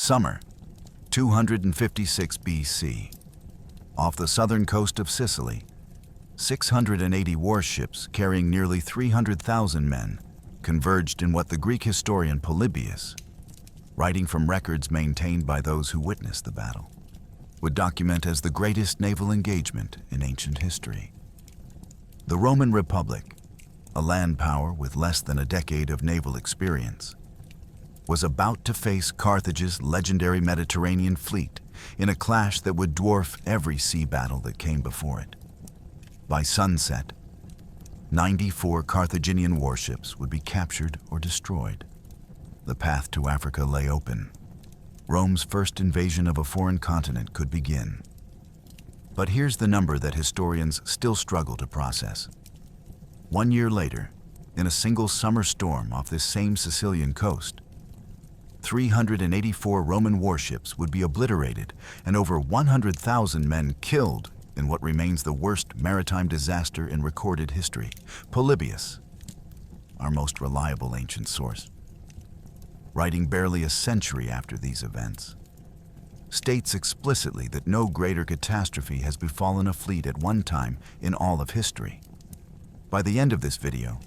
Summer, 256 BC. Off the southern coast of Sicily, 680 warships carrying nearly 300,000 men converged in what the Greek historian Polybius, writing from records maintained by those who witnessed the battle, would document as the greatest naval engagement in ancient history. The Roman Republic, a land power with less than a decade of naval experience, was about to face Carthage's legendary Mediterranean fleet in a clash that would dwarf every sea battle that came before it. By sunset, 94 Carthaginian warships would be captured or destroyed. The path to Africa lay open. Rome's first invasion of a foreign continent could begin. But here's the number that historians still struggle to process. 1 year later, in a single summer storm off this same Sicilian coast, 384 Roman warships would be obliterated and over 100,000 men killed in what remains the worst maritime disaster in recorded history. Polybius, our most reliable ancient source, writing barely a century after these events, states explicitly that no greater catastrophe has befallen a fleet at one time in all of history. By the end of this video,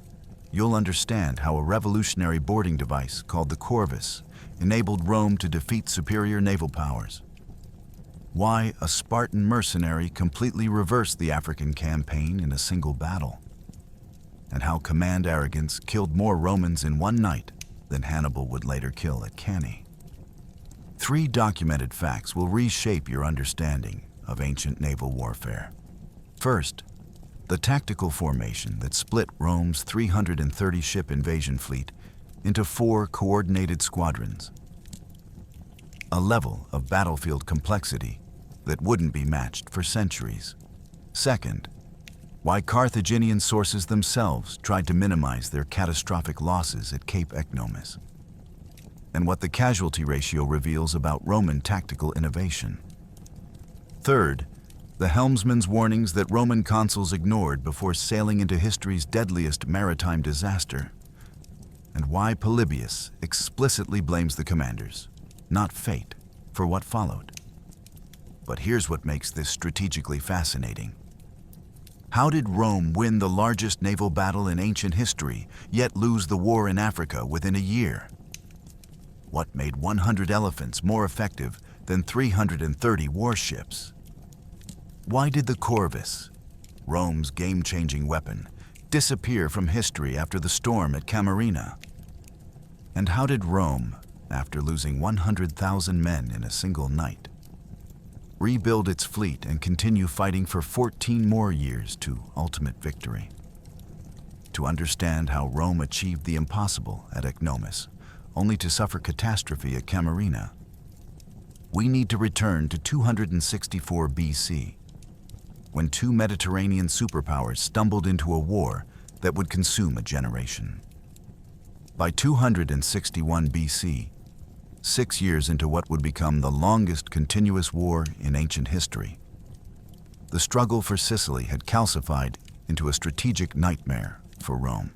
you'll understand how a revolutionary boarding device called the corvus enabled Rome to defeat superior naval powers, why a Spartan mercenary completely reversed the African campaign in a single battle, and how command arrogance killed more Romans in one night than Hannibal would later kill at Cannae. 3 documented facts will reshape your understanding of ancient naval warfare. First, the tactical formation that split Rome's 330-ship invasion fleet into 4 coordinated squadrons, a level of battlefield complexity that wouldn't be matched for centuries. Second, why Carthaginian sources themselves tried to minimize their catastrophic losses at Cape Ecnomus, and what the casualty ratio reveals about Roman tactical innovation. Third, the helmsman's warnings that Roman consuls ignored before sailing into history's deadliest maritime disaster, and why Polybius explicitly blames the commanders, not fate, for what followed. But here's what makes this strategically fascinating. How did Rome win the largest naval battle in ancient history, yet lose the war in Africa within a year? What made 100 elephants more effective than 330 warships? Why did the corvus, Rome's game-changing weapon, disappear from history after the storm at Camarina? And how did Rome, after losing 100,000 men in a single night, rebuild its fleet and continue fighting for 14 more years to ultimate victory? To understand how Rome achieved the impossible at Ecnomus, only to suffer catastrophe at Camarina, we need to return to 264 BC, when 2 Mediterranean superpowers stumbled into a war that would consume a generation. By 261 BC, 6 years into what would become the longest continuous war in ancient history, the struggle for Sicily had calcified into a strategic nightmare for Rome.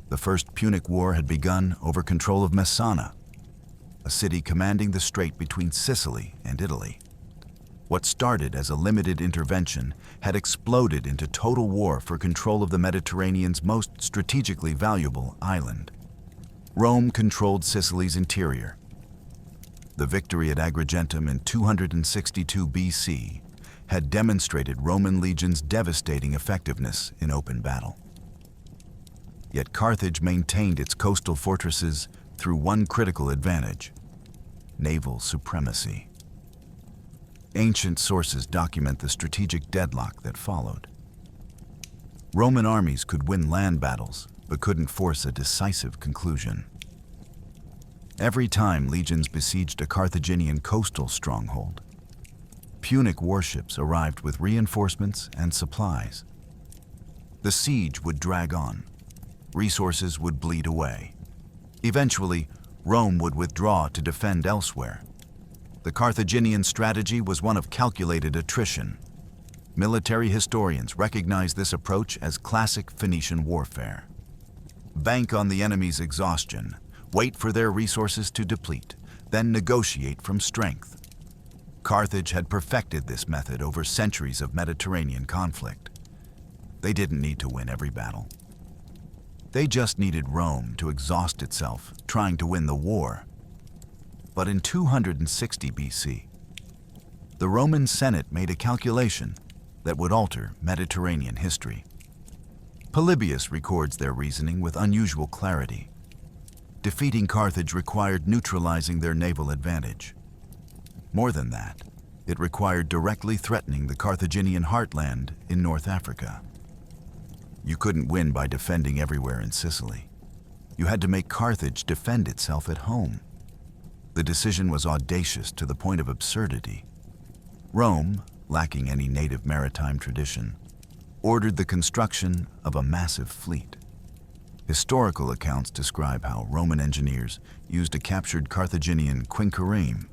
The First Punic War had begun over control of Messana, a city commanding the strait between Sicily and Italy. What started as a limited intervention had exploded into total war for control of the Mediterranean's most strategically valuable island. Rome controlled Sicily's interior. The victory at Agrigentum in 262 BC had demonstrated Roman legions' devastating effectiveness in open battle. Yet Carthage maintained its coastal fortresses through one critical advantage: naval supremacy. Ancient sources document the strategic deadlock that followed. Roman armies could win land battles, but couldn't force a decisive conclusion. Every time legions besieged a Carthaginian coastal stronghold, Punic warships arrived with reinforcements and supplies. The siege would drag on. Resources would bleed away. Eventually, Rome would withdraw to defend elsewhere. The Carthaginian strategy was one of calculated attrition. Military historians recognize this approach as classic Phoenician warfare. Bank on the enemy's exhaustion, wait for their resources to deplete, then negotiate from strength. Carthage had perfected this method over centuries of Mediterranean conflict. They didn't need to win every battle. They just needed Rome to exhaust itself trying to win the war. But in 260 BC, the Roman Senate made a calculation that would alter Mediterranean history. Polybius records their reasoning with unusual clarity. Defeating Carthage required neutralizing their naval advantage. More than that, it required directly threatening the Carthaginian heartland in North Africa. You couldn't win by defending everywhere in Sicily. You had to make Carthage defend itself at home. The decision was audacious to the point of absurdity. Rome, lacking any native maritime tradition, ordered the construction of a massive fleet. Historical accounts describe how Roman engineers used a captured Carthaginian quinquereme,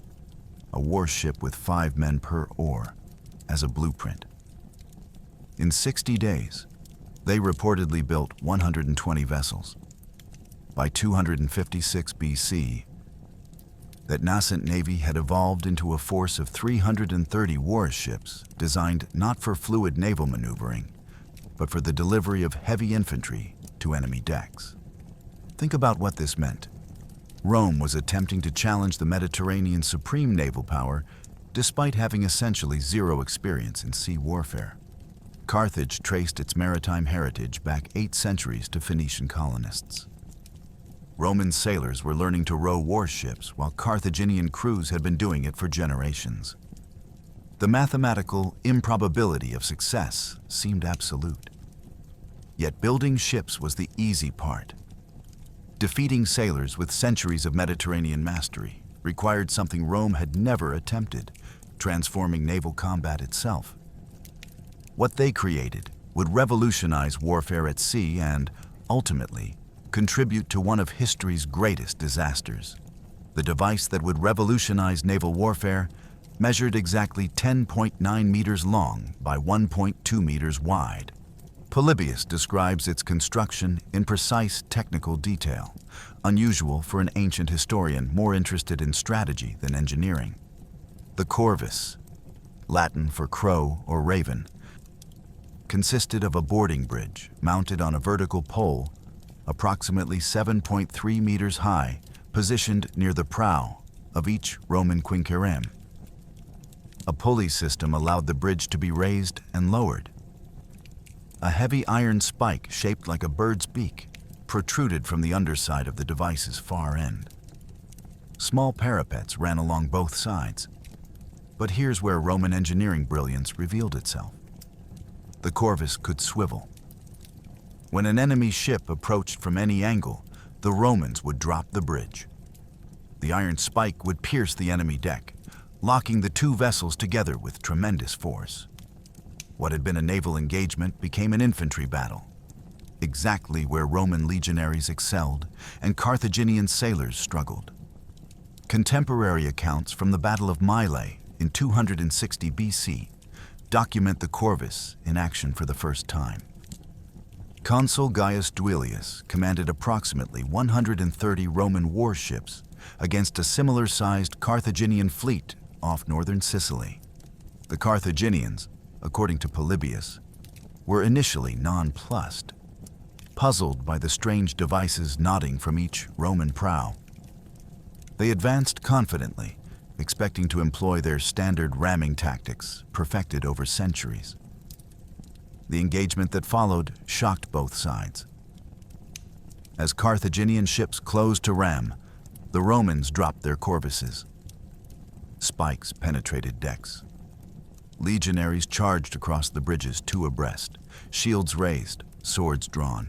a warship with 5 men per oar, as a blueprint. In 60 days, they reportedly built 120 vessels. By 256 BC, that nascent navy had evolved into a force of 330 warships designed not for fluid naval maneuvering, but for the delivery of heavy infantry to enemy decks. Think about what this meant. Rome was attempting to challenge the Mediterranean's supreme naval power despite having essentially zero experience in sea warfare. Carthage traced its maritime heritage back 8 centuries to Phoenician colonists. Roman sailors were learning to row warships while Carthaginian crews had been doing it for generations. The mathematical improbability of success seemed absolute. Yet building ships was the easy part. Defeating sailors with centuries of Mediterranean mastery required something Rome had never attempted, transforming naval combat itself. What they created would revolutionize warfare at sea and, ultimately, contribute to one of history's greatest disasters. The device that would revolutionize naval warfare measured exactly 10.9 meters long by 1.2 meters wide. Polybius describes its construction in precise technical detail, unusual for an ancient historian more interested in strategy than engineering. The corvus, Latin for crow or raven, consisted of a boarding bridge mounted on a vertical pole approximately 7.3 meters high, positioned near the prow of each Roman quinquereme. A pulley system allowed the bridge to be raised and lowered. A heavy iron spike shaped like a bird's beak protruded from the underside of the device's far end. Small parapets ran along both sides. But here's where Roman engineering brilliance revealed itself. The corvus could swivel. When an enemy ship approached from any angle, the Romans would drop the bridge. The iron spike would pierce the enemy deck, locking the 2 vessels together with tremendous force. What had been a naval engagement became an infantry battle, exactly where Roman legionaries excelled and Carthaginian sailors struggled. Contemporary accounts from the Battle of Mylae in 260 BC document the corvus in action for the first time. Consul Gaius Duilius commanded approximately 130 Roman warships against a similar-sized Carthaginian fleet off northern Sicily. The Carthaginians, according to Polybius, were initially nonplussed, puzzled by the strange devices nodding from each Roman prow. They advanced confidently, expecting to employ their standard ramming tactics perfected over centuries. The engagement that followed shocked both sides. As Carthaginian ships closed to ram, the Romans dropped their corvuses. Spikes penetrated decks. Legionaries charged across the bridges 2 abreast, shields raised, swords drawn.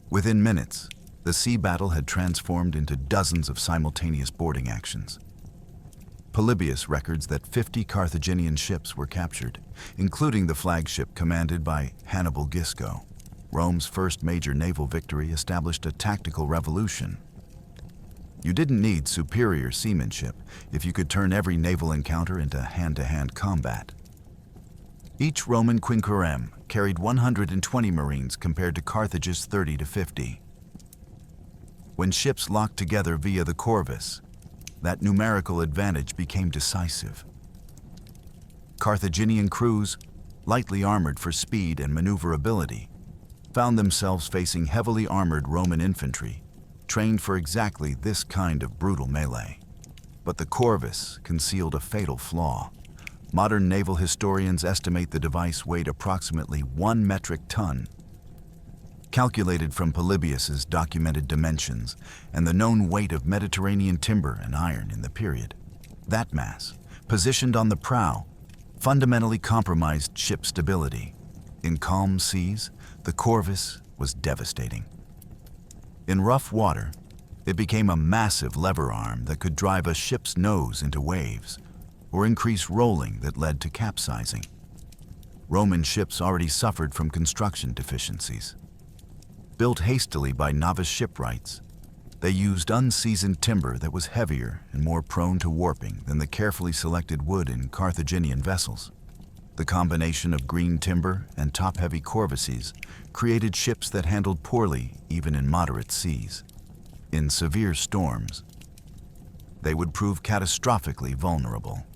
Within minutes, the sea battle had transformed into dozens of simultaneous boarding actions. Polybius records that 50 Carthaginian ships were captured, including the flagship commanded by Hannibal Gisco. Rome's first major naval victory established a tactical revolution. You didn't need superior seamanship if you could turn every naval encounter into hand-to-hand combat. Each Roman quinquereme carried 120 marines compared to Carthage's 30 to 50. When ships locked together via the corvus, that numerical advantage became decisive. Carthaginian crews, lightly armored for speed and maneuverability, found themselves facing heavily armored Roman infantry, trained for exactly this kind of brutal melee. But the corvus concealed a fatal flaw. Modern naval historians estimate the device weighed approximately 1 metric ton. Calculated from Polybius's documented dimensions and the known weight of Mediterranean timber and iron in the period, that mass, positioned on the prow, fundamentally compromised ship stability. In calm seas, the corvus was devastating. In rough water, it became a massive lever arm that could drive a ship's nose into waves or increase rolling that led to capsizing. Roman ships already suffered from construction deficiencies. Built hastily by novice shipwrights, they used unseasoned timber that was heavier and more prone to warping than the carefully selected wood in Carthaginian vessels. The combination of green timber and top-heavy corvuses created ships that handled poorly even in moderate seas. In severe storms, they would prove catastrophically vulnerable.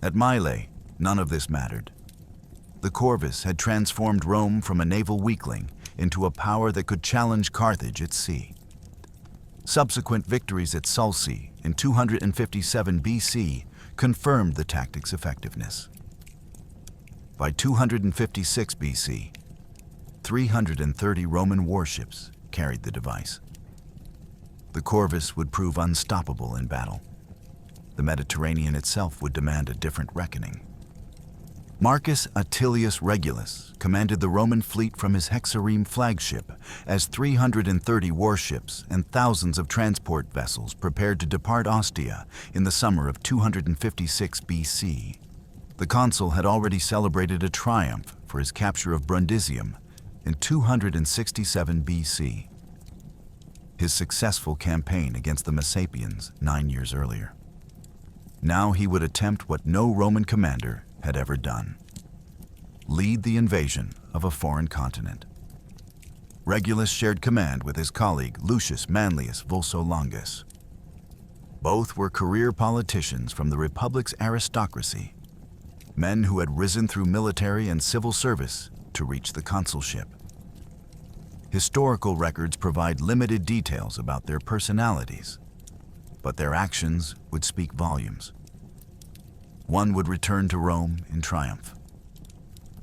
At Mylae, none of this mattered. The corvus had transformed Rome from a naval weakling into a power that could challenge Carthage at sea. Subsequent victories at Sulci in 257 BC confirmed the tactic's effectiveness. By 256 BC, 330 Roman warships carried the device. The corvus would prove unstoppable in battle. The Mediterranean itself would demand a different reckoning. Marcus Atilius Regulus commanded the Roman fleet from his hexareme flagship as 330 warships and thousands of transport vessels prepared to depart Ostia in the summer of 256 BC. The consul had already celebrated a triumph for his capture of Brundisium in 267 BC, his successful campaign against the Messapians 9 years earlier. Now he would attempt what no Roman commander had ever done: lead the invasion of a foreign continent. Regulus shared command with his colleague Lucius Manlius Vulso Longus. Both were career politicians from the Republic's aristocracy, men who had risen through military and civil service to reach the consulship. Historical records provide limited details about their personalities, but their actions would speak volumes. One would return to Rome in triumph.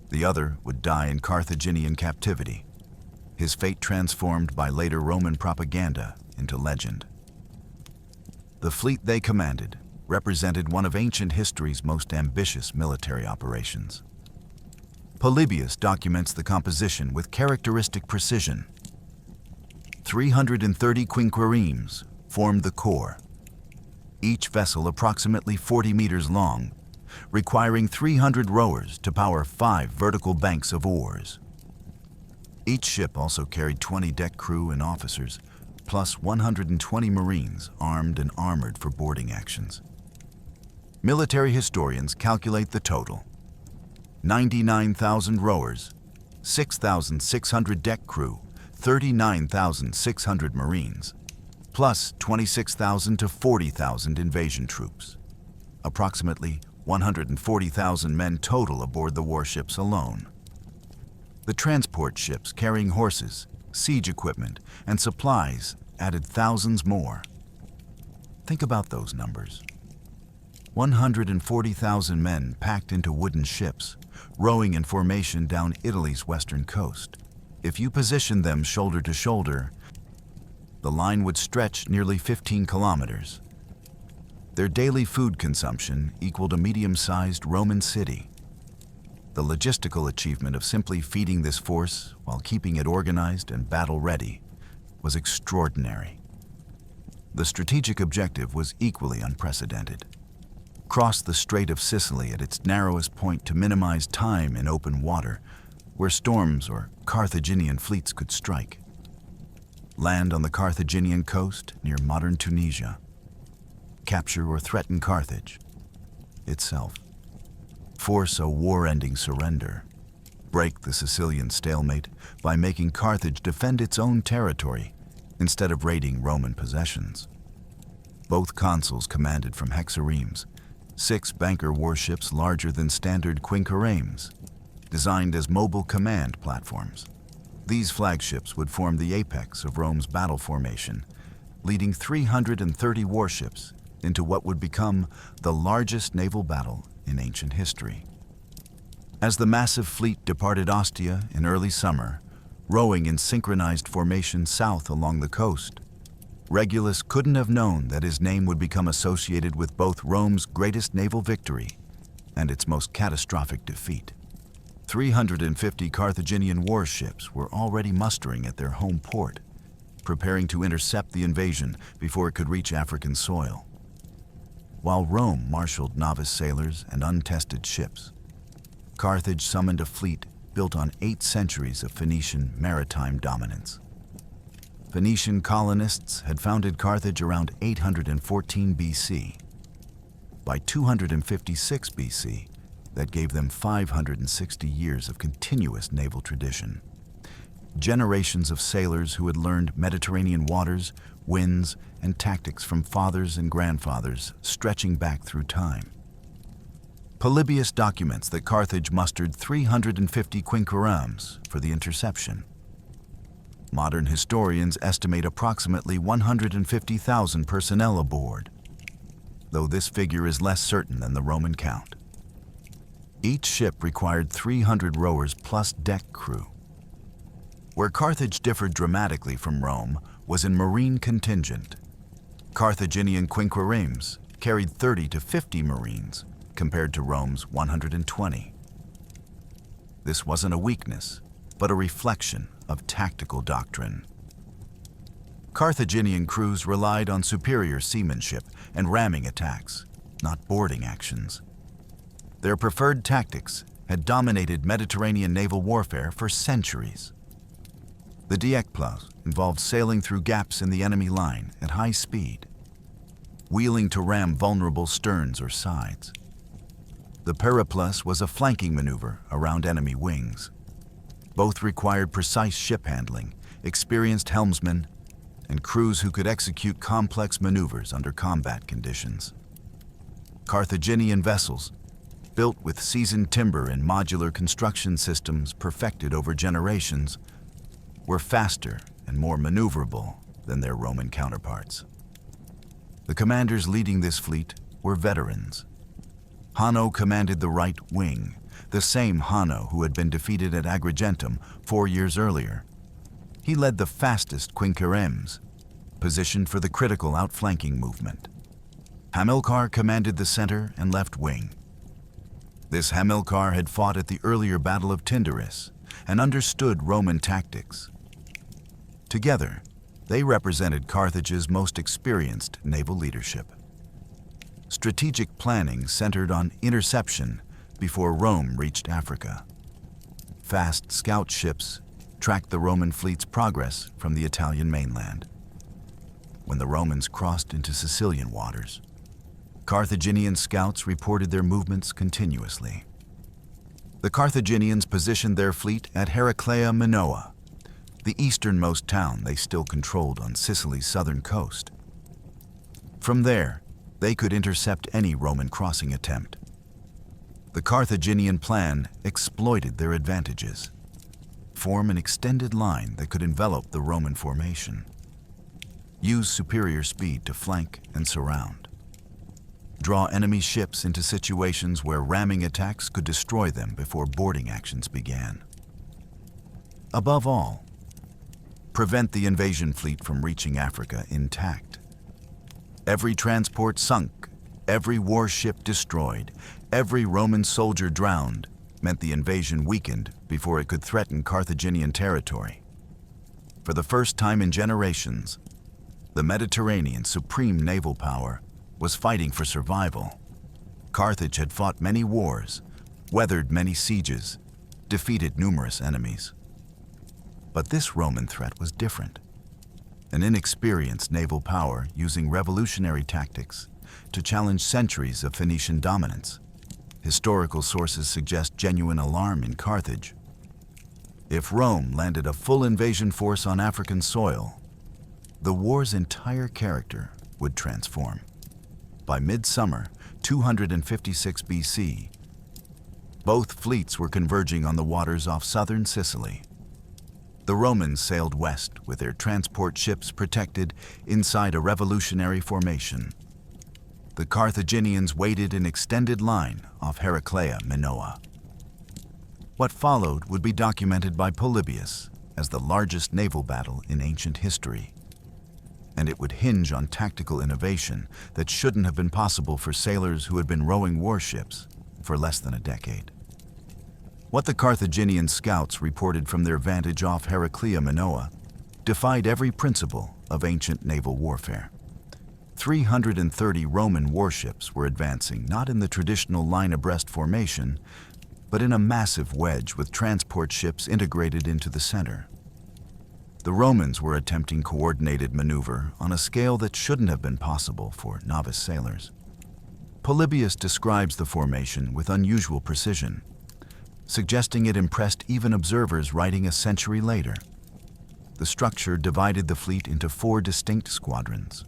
The other would die in Carthaginian captivity, his fate transformed by later Roman propaganda into legend. The fleet they commanded represented one of ancient history's most ambitious military operations. Polybius documents the composition with characteristic precision. 330 quinquiremes formed the core, each vessel approximately 40 meters long, requiring 300 rowers to power 5 vertical banks of oars. Each ship also carried 20 deck crew and officers, plus 120 Marines armed and armored for boarding actions. Military historians calculate the total: 99,000 rowers, 6,600 deck crew, 39,600 Marines, plus 26,000 to 40,000 invasion troops. Approximately 140,000 men total aboard the warships alone. The transport ships carrying horses, siege equipment, and supplies added thousands more. Think about those numbers. 140,000 men packed into wooden ships, rowing in formation down Italy's western coast. If you positioned them shoulder to shoulder, the line would stretch nearly 15 kilometers. Their daily food consumption equaled a medium-sized Roman city. The logistical achievement of simply feeding this force while keeping it organized and battle-ready was extraordinary. The strategic objective was equally unprecedented: cross the Strait of Sicily at its narrowest point to minimize time in open water, where storms or Carthaginian fleets could strike. Land on the Carthaginian coast near modern Tunisia. Capture or threaten Carthage itself. Force a war-ending surrender. Break the Sicilian stalemate by making Carthage defend its own territory instead of raiding Roman possessions. Both consuls commanded from hexaremes, 6 banker warships larger than standard quinqueremes, designed as mobile command platforms. These flagships would form the apex of Rome's battle formation, leading 330 warships into what would become the largest naval battle in ancient history. As the massive fleet departed Ostia in early summer, rowing in synchronized formation south along the coast, Regulus couldn't have known that his name would become associated with both Rome's greatest naval victory and its most catastrophic defeat. 350 Carthaginian warships were already mustering at their home port, preparing to intercept the invasion before it could reach African soil. While Rome marshaled novice sailors and untested ships, Carthage summoned a fleet built on 8 centuries of Phoenician maritime dominance. Phoenician colonists had founded Carthage around 814 BC. By 256 BC, that gave them 560 years of continuous naval tradition. Generations of sailors who had learned Mediterranean waters, winds, and tactics from fathers and grandfathers stretching back through time. Polybius documents that Carthage mustered 350 quinqueremes for the interception. Modern historians estimate approximately 150,000 personnel aboard, though this figure is less certain than the Roman count. Each ship required 300 rowers plus deck crew. Where Carthage differed dramatically from Rome was in marine contingent. Carthaginian quinqueremes carried 30 to 50 marines, compared to Rome's 120. This wasn't a weakness, but a reflection of tactical doctrine. Carthaginian crews relied on superior seamanship and ramming attacks, not boarding actions. Their preferred tactics had dominated Mediterranean naval warfare for centuries. The diekplas involved sailing through gaps in the enemy line at high speed, wheeling to ram vulnerable sterns or sides. The periplus was a flanking maneuver around enemy wings. Both required precise ship handling, experienced helmsmen, and crews who could execute complex maneuvers under combat conditions. Carthaginian vessels, built with seasoned timber and modular construction systems perfected over generations, were faster and more maneuverable than their Roman counterparts. The commanders leading this fleet were veterans. Hanno commanded the right wing, the same Hanno who had been defeated at Agrigentum 4 years earlier. He led the fastest quinqueremes, positioned for the critical outflanking movement. Hamilcar commanded the center and left wing. This Hamilcar had fought at the earlier Battle of Tyndaris and understood Roman tactics. Together, they represented Carthage's most experienced naval leadership. Strategic planning centered on interception before Rome reached Africa. Fast scout ships tracked the Roman fleet's progress from the Italian mainland. When the Romans crossed into Sicilian waters, Carthaginian scouts reported their movements continuously. The Carthaginians positioned their fleet at Heraclea Minoa, the easternmost town they still controlled on Sicily's southern coast. From there, they could intercept any Roman crossing attempt. The Carthaginian plan exploited their advantages. Form an extended line that could envelop the Roman formation. Use superior speed to flank and surround. Draw enemy ships into situations where ramming attacks could destroy them before boarding actions began. Above all, prevent the invasion fleet from reaching Africa intact. Every transport sunk, every warship destroyed, every Roman soldier drowned meant the invasion weakened before it could threaten Carthaginian territory. For the first time in generations, the Mediterranean's supreme naval power was fighting for survival. Carthage had fought many wars, weathered many sieges, defeated numerous enemies. But this Roman threat was different. An inexperienced naval power using revolutionary tactics to challenge centuries of Phoenician dominance. Historical sources suggest genuine alarm in Carthage. If Rome landed a full invasion force on African soil, the war's entire character would transform. By midsummer, 256 BC, both fleets were converging on the waters off southern Sicily. The Romans sailed west with their transport ships protected inside a revolutionary formation. The Carthaginians waited in extended line off Heraclea, Minoa. What followed would be documented by Polybius as the largest naval battle in ancient history. And it would hinge on tactical innovation that shouldn't have been possible for sailors who had been rowing warships for less than a decade. What the Carthaginian scouts reported from their vantage off Heraclea, Minoa defied every principle of ancient naval warfare. 330 Roman warships were advancing not in the traditional line abreast formation, but in a massive wedge with transport ships integrated into the center. The Romans were attempting coordinated maneuver on a scale that shouldn't have been possible for novice sailors. Polybius describes the formation with unusual precision, suggesting it impressed even observers writing a century later. The structure divided the fleet into 4 distinct squadrons,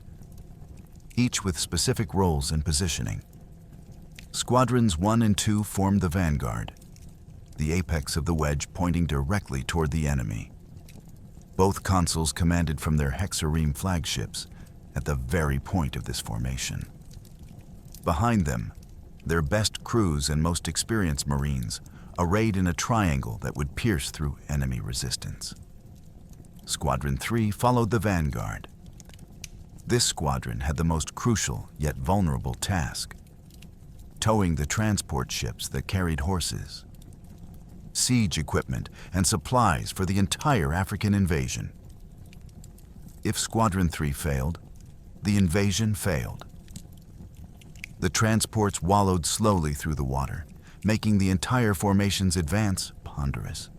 each with specific roles and positioning. Squadrons 1 and 2 formed the vanguard, the apex of the wedge pointing directly toward the enemy. Both consuls commanded from their hexareme flagships at the very point of this formation. Behind them, their best crews and most experienced marines arrayed in a triangle that would pierce through enemy resistance. Squadron 3 followed the vanguard. This squadron had the most crucial yet vulnerable task: towing the transport ships that carried horses, siege equipment, and supplies for the entire African invasion. If Squadron 3 failed, the invasion failed. The transports wallowed slowly through the water, making the entire formation's advance ponderous.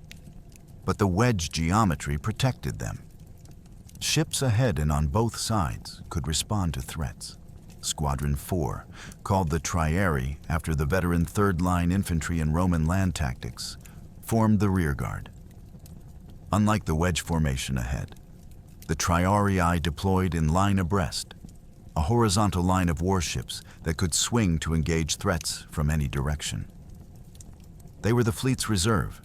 But the wedge geometry protected them. Ships ahead and on both sides could respond to threats. Squadron 4, called the Triarii after the veteran third-line infantry in Roman land tactics, formed the rearguard. Unlike the wedge formation ahead, the Triarii deployed in line abreast, a horizontal line of warships that could swing to engage threats from any direction. They were the fleet's reserve,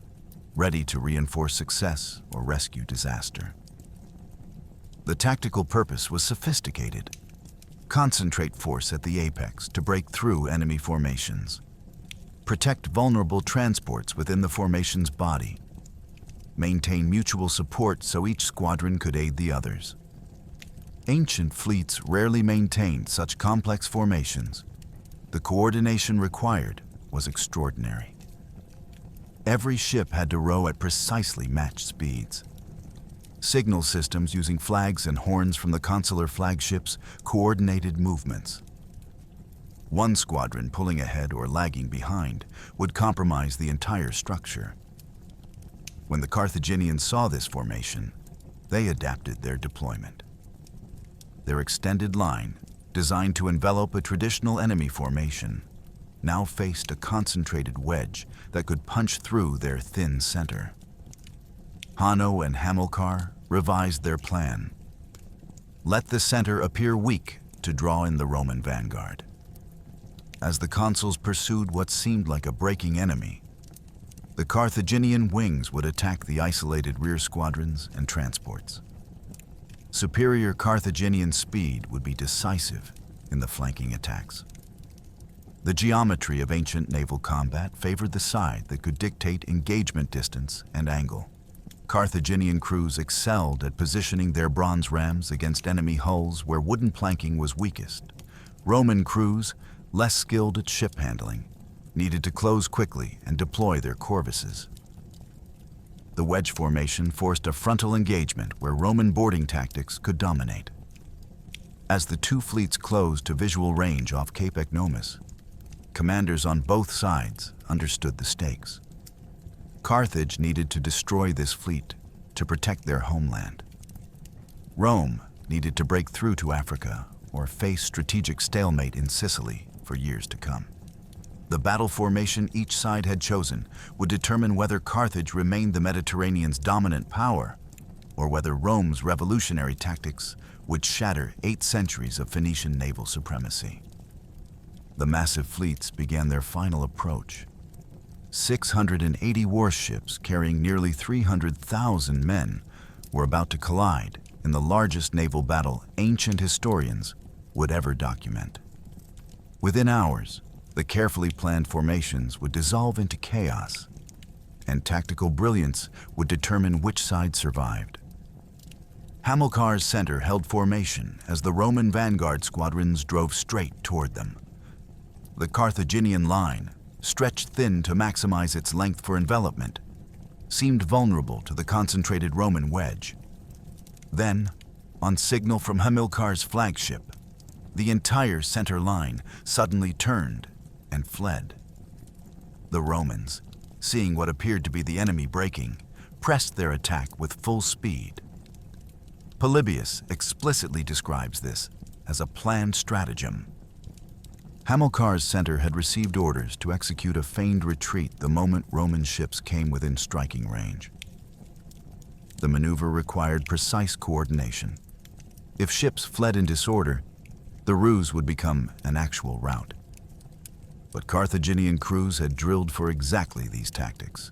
ready to reinforce success or rescue disaster. The tactical purpose was sophisticated. Concentrate force at the apex to break through enemy formations. Protect vulnerable transports within the formation's body. Maintain mutual support so each squadron could aid the others. Ancient fleets rarely maintained such complex formations. The coordination required was extraordinary. Every ship had to row at precisely matched speeds. Signal systems using flags and horns from the consular flagships coordinated movements. One squadron pulling ahead or lagging behind would compromise the entire structure. When the Carthaginians saw this formation, they adapted their deployment. Their extended line, designed to envelop a traditional enemy formation, now faced a concentrated wedge that could punch through their thin center. Hanno and Hamilcar revised their plan. Let the center appear weak to draw in the Roman vanguard. As the consuls pursued what seemed like a breaking enemy, the Carthaginian wings would attack the isolated rear squadrons and transports. Superior Carthaginian speed would be decisive in the flanking attacks. The geometry of ancient naval combat favored the side that could dictate engagement distance and angle. Carthaginian crews excelled at positioning their bronze rams against enemy hulls where wooden planking was weakest. Roman crews, less skilled at ship handling, needed to close quickly and deploy their corvuses. The wedge formation forced a frontal engagement where Roman boarding tactics could dominate. As the two fleets closed to visual range off Cape Ecnomus, commanders on both sides understood the stakes. Carthage needed to destroy this fleet to protect their homeland. Rome needed to break through to Africa or face strategic stalemate in Sicily for years to come. The battle formation each side had chosen would determine whether Carthage remained the Mediterranean's dominant power or whether Rome's revolutionary tactics would shatter 8 centuries of Phoenician naval supremacy. The massive fleets began their final approach. 680 warships carrying nearly 300,000 men were about to collide in the largest naval battle ancient historians would ever document. Within hours, the carefully planned formations would dissolve into chaos, and tactical brilliance would determine which side survived. Hamilcar's center held formation as the Roman vanguard squadrons drove straight toward them. The Carthaginian line, stretched thin to maximize its length for envelopment, seemed vulnerable to the concentrated Roman wedge. Then, on signal from Hamilcar's flagship, the entire center line suddenly turned and fled. The Romans, seeing what appeared to be the enemy breaking, pressed their attack with full speed. Polybius explicitly describes this as a planned stratagem. Hamilcar's center had received orders to execute a feigned retreat the moment Roman ships came within striking range. The maneuver required precise coordination. If ships fled in disorder, the ruse would become an actual rout. But Carthaginian crews had drilled for exactly these tactics.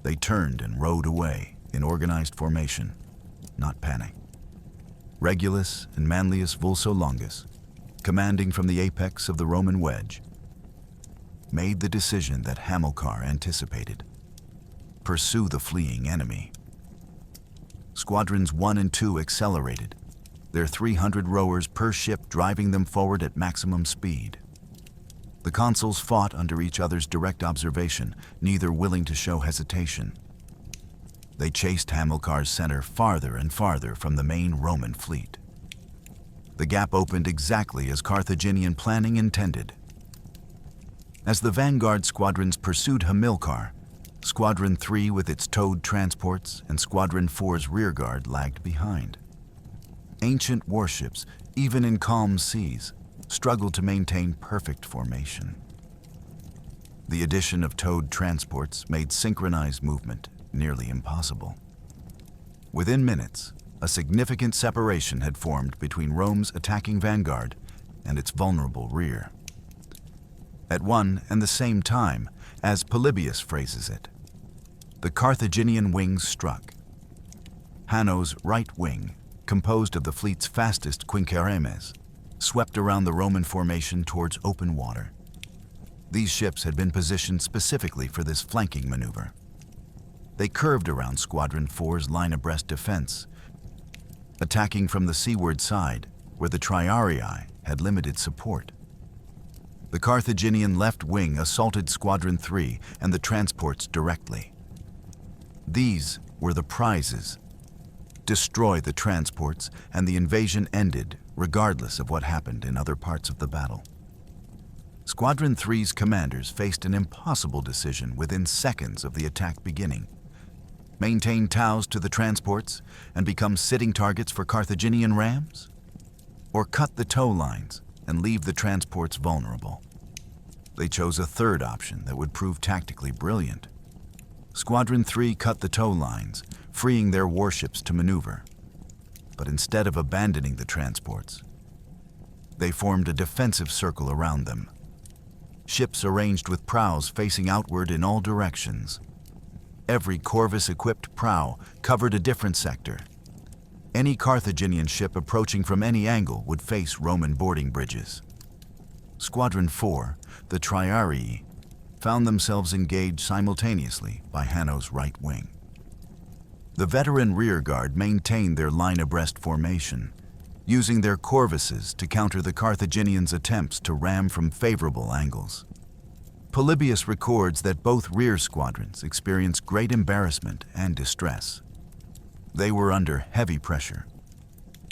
They turned and rowed away in organized formation, not panic. Regulus and Manlius Vulso Longus, commanding from the apex of the Roman wedge, made the decision that Hamilcar anticipated: pursue the fleeing enemy. Squadrons 1 and 2 accelerated, their 300 rowers per ship driving them forward at maximum speed. The consuls fought under each other's direct observation, neither willing to show hesitation. They chased Hamilcar's center farther and farther from the main Roman fleet. The gap opened exactly as Carthaginian planning intended. As the vanguard squadrons pursued Hamilcar, Squadron 3 with its towed transports and Squadron 4's rearguard lagged behind. Ancient warships, even in calm seas, struggled to maintain perfect formation. The addition of towed transports made synchronized movement nearly impossible. Within minutes, a significant separation had formed between Rome's attacking vanguard and its vulnerable rear. At one and the same time, as Polybius phrases it, the Carthaginian wings struck. Hanno's right wing, composed of the fleet's fastest quinqueremes, swept around the Roman formation towards open water. These ships had been positioned specifically for this flanking maneuver. They curved around Squadron 4's line abreast defense, attacking from the seaward side where the triarii had limited support. The Carthaginian left wing assaulted Squadron 3 and the transports directly. These were the prizes. Destroy the transports and the invasion ended regardless of what happened in other parts of the battle. Squadron 3's commanders faced an impossible decision within seconds of the attack beginning: maintain tows to the transports and become sitting targets for Carthaginian rams? Or cut the tow lines and leave the transports vulnerable? They chose a third option that would prove tactically brilliant. Squadron 3 cut the tow lines, freeing their warships to maneuver. But instead of abandoning the transports, they formed a defensive circle around them. Ships arranged with prows facing outward in all directions. Every corvus-equipped prow covered a different sector. Any Carthaginian ship approaching from any angle would face Roman boarding bridges. Squadron 4, the triarii, found themselves engaged simultaneously by Hanno's right wing. The veteran rearguard maintained their line abreast formation, using their corvuses to counter the Carthaginians' attempts to ram from favorable angles. Polybius records that both rear squadrons experienced great embarrassment and distress. They were under heavy pressure,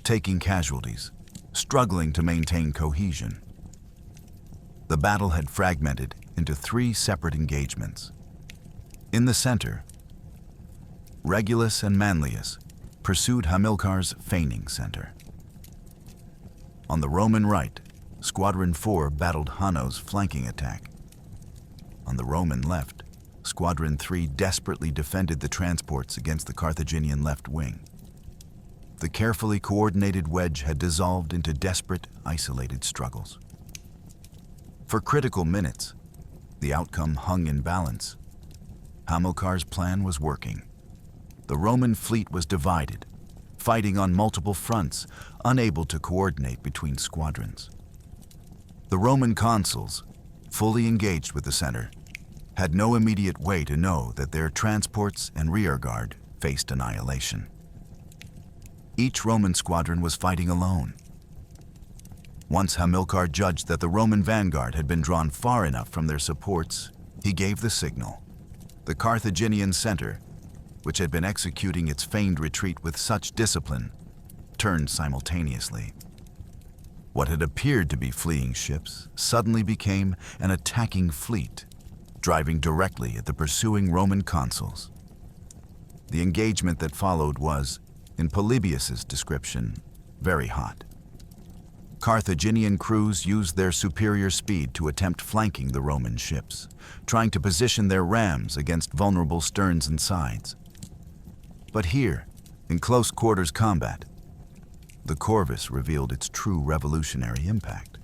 taking casualties, struggling to maintain cohesion. The battle had fragmented into 3 separate engagements. In the center, Regulus and Manlius pursued Hamilcar's feigning center. On the Roman right, Squadron 4 battled Hanno's flanking attack. On the Roman left, Squadron 3 desperately defended the transports against the Carthaginian left wing. The carefully coordinated wedge had dissolved into desperate, isolated struggles. For critical minutes, the outcome hung in balance. Hamilcar's plan was working. The Roman fleet was divided, fighting on multiple fronts, unable to coordinate between squadrons. The Roman consuls, fully engaged with the center, had no immediate way to know that their transports and rearguard faced annihilation. Each Roman squadron was fighting alone. Once Hamilcar judged that the Roman vanguard had been drawn far enough from their supports, he gave the signal. The Carthaginian center, which had been executing its feigned retreat with such discipline, turned simultaneously. What had appeared to be fleeing ships suddenly became an attacking fleet, driving directly at the pursuing Roman consuls. The engagement that followed was, in Polybius's description, very hot. Carthaginian crews used their superior speed to attempt flanking the Roman ships, trying to position their rams against vulnerable sterns and sides. But here, in close quarters combat, the corvus revealed its true revolutionary impact.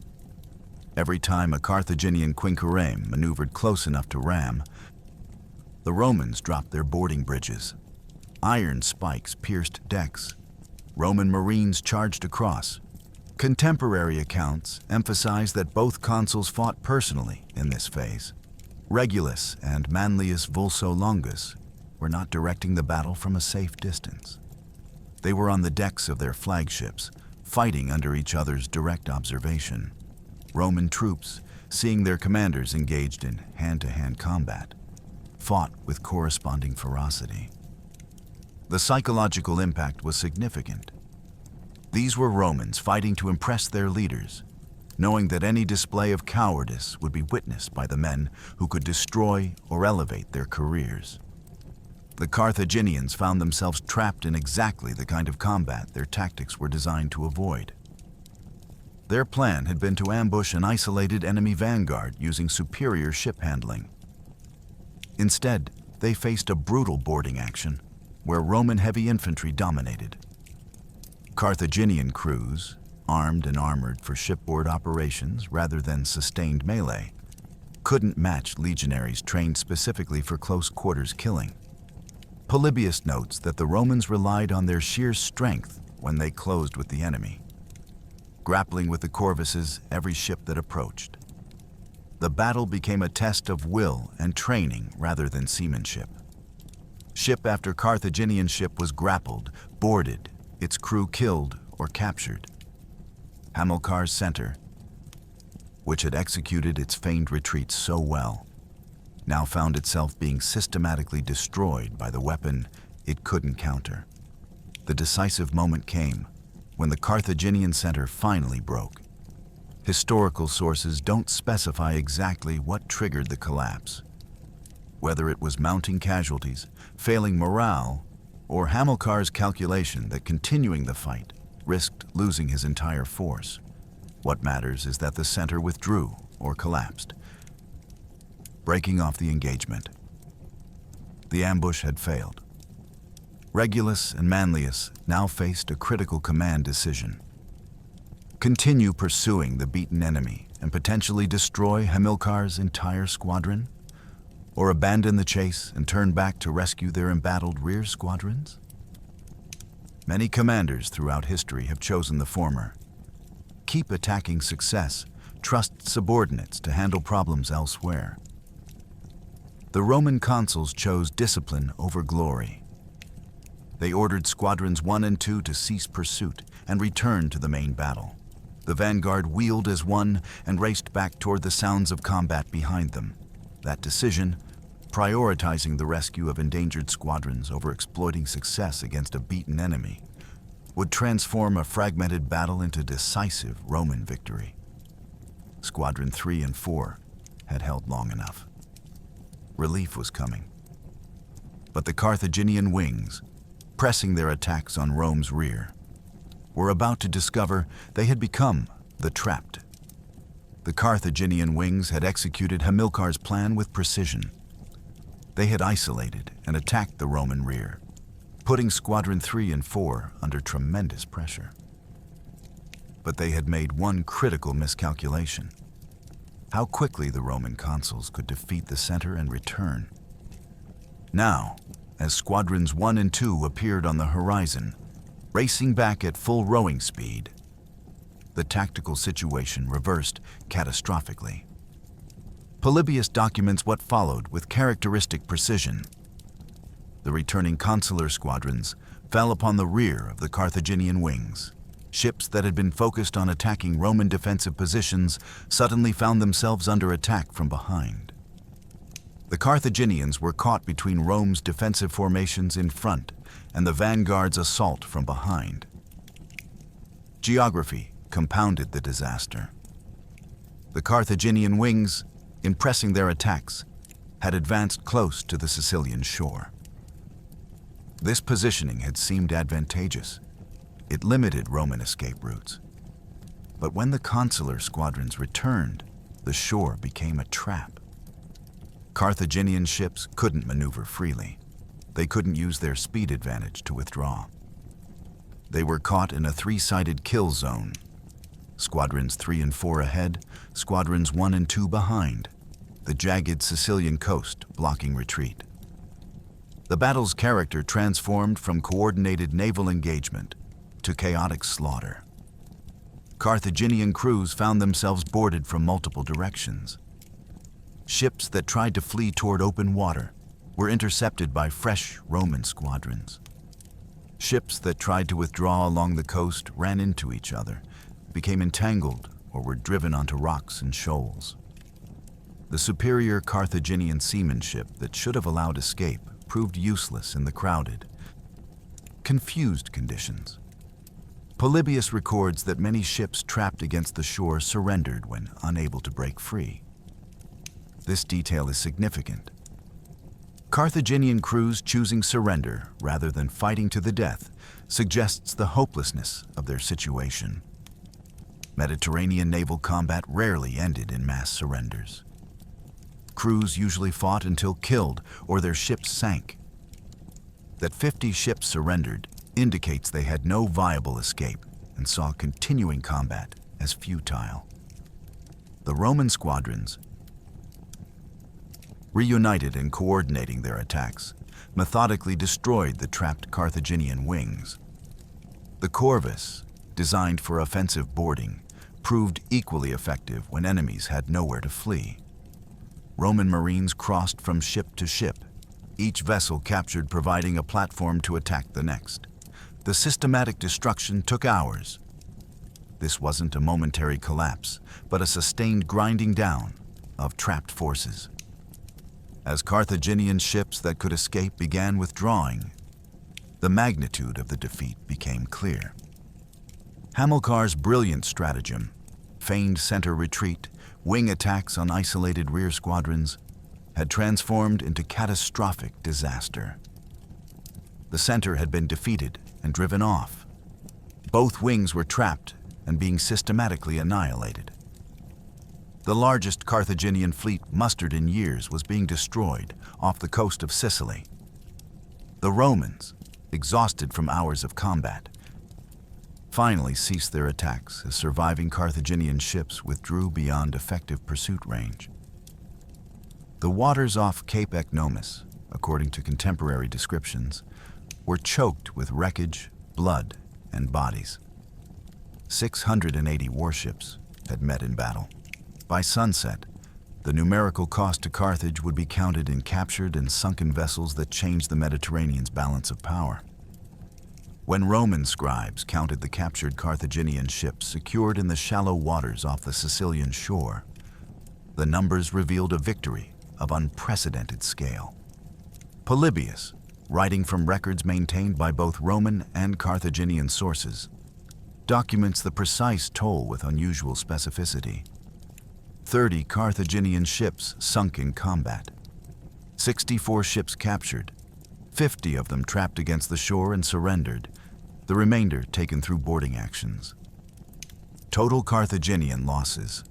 Every time a Carthaginian quinquereme maneuvered close enough to ram, the Romans dropped their boarding bridges. Iron spikes pierced decks. Roman marines charged across. Contemporary accounts emphasize that both consuls fought personally in this phase. Regulus and Manlius Vulso Longus were not directing the battle from a safe distance. They were on the decks of their flagships, fighting under each other's direct observation. Roman troops, seeing their commanders engaged in hand-to-hand combat, fought with corresponding ferocity. The psychological impact was significant. These were Romans fighting to impress their leaders, knowing that any display of cowardice would be witnessed by the men who could destroy or elevate their careers. The Carthaginians found themselves trapped in exactly the kind of combat their tactics were designed to avoid. Their plan had been to ambush an isolated enemy vanguard using superior ship handling. Instead, they faced a brutal boarding action where Roman heavy infantry dominated. Carthaginian crews, armed and armored for shipboard operations rather than sustained melee, couldn't match legionaries trained specifically for close quarters killing. Polybius notes that the Romans relied on their sheer strength when they closed with the enemy, grappling with the corvuses every ship that approached. The battle became a test of will and training rather than seamanship. Ship after Carthaginian ship was grappled, boarded, its crew killed or captured. Hamilcar's center, which had executed its feigned retreat so well, now found itself being systematically destroyed by the weapon it couldn't counter. The decisive moment came when the Carthaginian center finally broke. Historical sources don't specify exactly what triggered the collapse, whether it was mounting casualties, failing morale, or Hamilcar's calculation that continuing the fight risked losing his entire force. What matters is that the center withdrew or collapsed, breaking off the engagement. The ambush had failed. Regulus and Manlius now faced a critical command decision. Continue pursuing the beaten enemy and potentially destroy Hamilcar's entire squadron? Or abandon the chase and turn back to rescue their embattled rear squadrons? Many commanders throughout history have chosen the former. Keep attacking success, trust subordinates to handle problems elsewhere. The Roman consuls chose discipline over glory. They ordered squadrons 1 and 2 to cease pursuit and return to the main battle. The vanguard wheeled as one and raced back toward the sounds of combat behind them. That decision, prioritizing the rescue of endangered squadrons over exploiting success against a beaten enemy, would transform a fragmented battle into decisive Roman victory. Squadron 3 and 4 had held long enough. Relief was coming. But the Carthaginian wings, pressing their attacks on Rome's rear, were about to discover they had become the trapped. The Carthaginian wings had executed Hamilcar's plan with precision. They had isolated and attacked the Roman rear, putting Squadron 3 and 4 under tremendous pressure. But they had made one critical miscalculation: how quickly the Roman consuls could defeat the center and return. Now, as Squadrons 1 and 2 appeared on the horizon, racing back at full rowing speed, the tactical situation reversed catastrophically. Polybius documents what followed with characteristic precision. The returning consular squadrons fell upon the rear of the Carthaginian wings. Ships that had been focused on attacking Roman defensive positions suddenly found themselves under attack from behind. The Carthaginians were caught between Rome's defensive formations in front and the vanguard's assault from behind. Geography compounded the disaster. The Carthaginian wings, in pressing their attacks, had advanced close to the Sicilian shore. This positioning had seemed advantageous. It limited Roman escape routes. But when the consular squadrons returned, the shore became a trap. Carthaginian ships couldn't maneuver freely. They couldn't use their speed advantage to withdraw. They were caught in a three-sided kill zone. Squadrons 3 and 4 ahead, Squadrons 1 and 2 behind, the jagged Sicilian coast blocking retreat. The battle's character transformed from coordinated naval engagement to chaotic slaughter. Carthaginian crews found themselves boarded from multiple directions. Ships that tried to flee toward open water were intercepted by fresh Roman squadrons. Ships that tried to withdraw along the coast ran into each other, became entangled, or were driven onto rocks and shoals. The superior Carthaginian seamanship that should have allowed escape proved useless in the crowded, confused conditions. Polybius records that many ships trapped against the shore surrendered when unable to break free. This detail is significant. Carthaginian crews choosing surrender rather than fighting to the death suggests the hopelessness of their situation. Mediterranean naval combat rarely ended in mass surrenders. Crews usually fought until killed or their ships sank. That 50 ships surrendered indicates they had no viable escape and saw continuing combat as futile. The Roman squadrons, reunited and coordinating their attacks, methodically destroyed the trapped Carthaginian wings. The corvus, designed for offensive boarding, proved equally effective when enemies had nowhere to flee. Roman marines crossed from ship to ship, each vessel captured providing a platform to attack the next. The systematic destruction took hours. This wasn't a momentary collapse, but a sustained grinding down of trapped forces. As Carthaginian ships that could escape began withdrawing, the magnitude of the defeat became clear. Hamilcar's brilliant stratagem, feigned center retreat, wing attacks on isolated rear squadrons, had transformed into catastrophic disaster. The center had been defeated and driven off. Both wings were trapped and being systematically annihilated. The largest Carthaginian fleet mustered in years was being destroyed off the coast of Sicily. The Romans, exhausted from hours of combat, finally ceased their attacks as surviving Carthaginian ships withdrew beyond effective pursuit range. The waters off Cape Ecnomus, according to contemporary descriptions, were choked with wreckage, blood, and bodies. 680 warships had met in battle. By sunset, the numerical cost to Carthage would be counted in captured and sunken vessels that changed the Mediterranean's balance of power. When Roman scribes counted the captured Carthaginian ships secured in the shallow waters off the Sicilian shore, the numbers revealed a victory of unprecedented scale. Polybius, writing from records maintained by both Roman and Carthaginian sources, documents the precise toll with unusual specificity. 30 Carthaginian ships sunk in combat, 64 ships captured, 50 of them trapped against the shore and surrendered, the remainder taken through boarding actions. Total Carthaginian losses: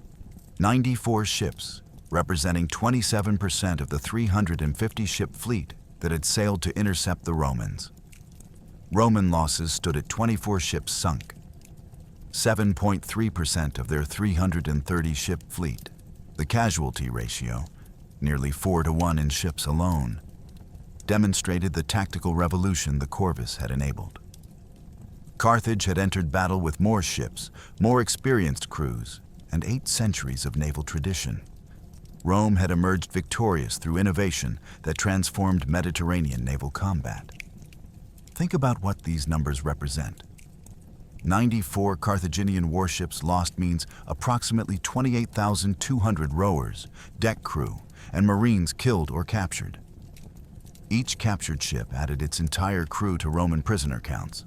94 ships, representing 27% of the 350-ship fleet that had sailed to intercept the Romans. Roman losses stood at 24 ships sunk, 7.3% of their 330-ship fleet. The casualty ratio, nearly 4-to-1 in ships alone, demonstrated the tactical revolution the corvus had enabled. Carthage had entered battle with more ships, more experienced crews, and 8 centuries of naval tradition. Rome had emerged victorious through innovation that transformed Mediterranean naval combat. Think about what these numbers represent. 94 Carthaginian warships lost means approximately 28,200 rowers, deck crew, and marines killed or captured. Each captured ship added its entire crew to Roman prisoner counts.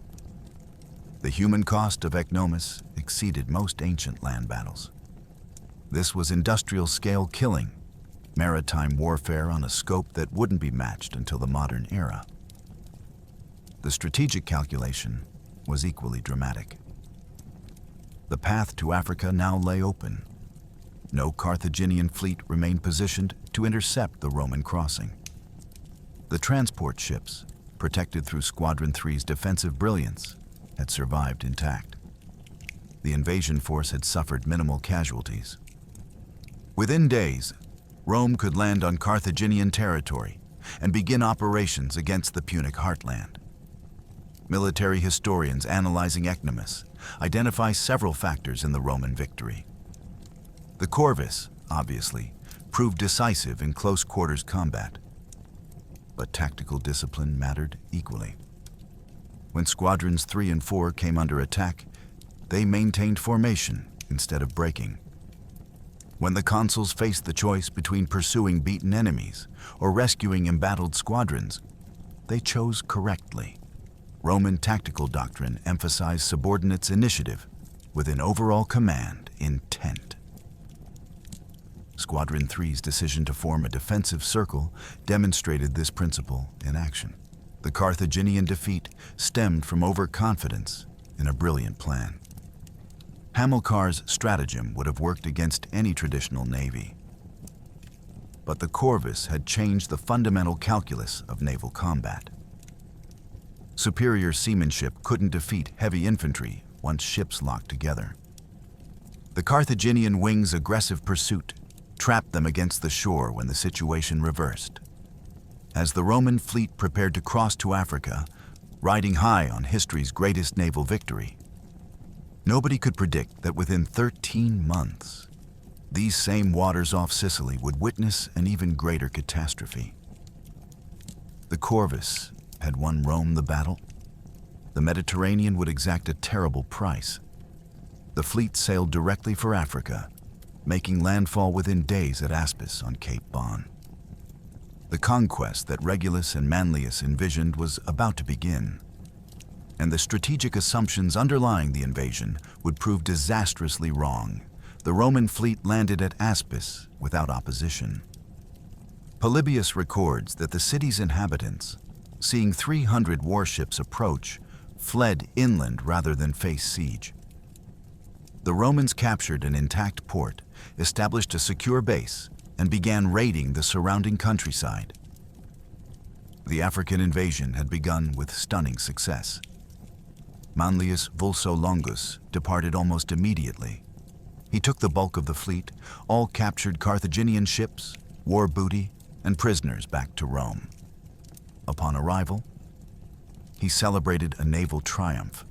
The human cost of Ecnomus exceeded most ancient land battles. This was industrial-scale killing, maritime warfare on a scope that wouldn't be matched until the modern era. The strategic calculation was equally dramatic. The path to Africa now lay open. No Carthaginian fleet remained positioned to intercept the Roman crossing. The transport ships, protected through Squadron 3's defensive brilliance, had survived intact. The invasion force had suffered minimal casualties. Within days, Rome could land on Carthaginian territory and begin operations against the Punic heartland. Military historians analyzing Ecnomus identify several factors in the Roman victory. The corvus, obviously, proved decisive in close-quarters combat, but tactical discipline mattered equally. When Squadrons 3 and 4 came under attack, they maintained formation instead of breaking. When the consuls faced the choice between pursuing beaten enemies or rescuing embattled squadrons, they chose correctly. Roman tactical doctrine emphasized subordinates' initiative with an overall command intent. Squadron 3's decision to form a defensive circle demonstrated this principle in action. The Carthaginian defeat stemmed from overconfidence in a brilliant plan. Hamilcar's stratagem would have worked against any traditional navy. But the corvus had changed the fundamental calculus of naval combat. Superior seamanship couldn't defeat heavy infantry once ships locked together. The Carthaginian wing's aggressive pursuit trapped them against the shore when the situation reversed. As the Roman fleet prepared to cross to Africa, riding high on history's greatest naval victory, nobody could predict that within 13 months, these same waters off Sicily would witness an even greater catastrophe. The corvus had won Rome the battle. The Mediterranean would exact a terrible price. The fleet sailed directly for Africa, making landfall within days at Aspis on Cape Bon. The conquest that Regulus and Manlius envisioned was about to begin, and the strategic assumptions underlying the invasion would prove disastrously wrong. The Roman fleet landed at Aspis without opposition. Polybius records that the city's inhabitants, seeing 300 warships approach, fled inland rather than face siege. The Romans captured an intact port, established a secure base, and began raiding the surrounding countryside. The African invasion had begun with stunning success. Manlius Vulso Longus departed almost immediately. He took the bulk of the fleet, all captured Carthaginian ships, war booty, and prisoners back to Rome. Upon arrival, he celebrated a naval triumph,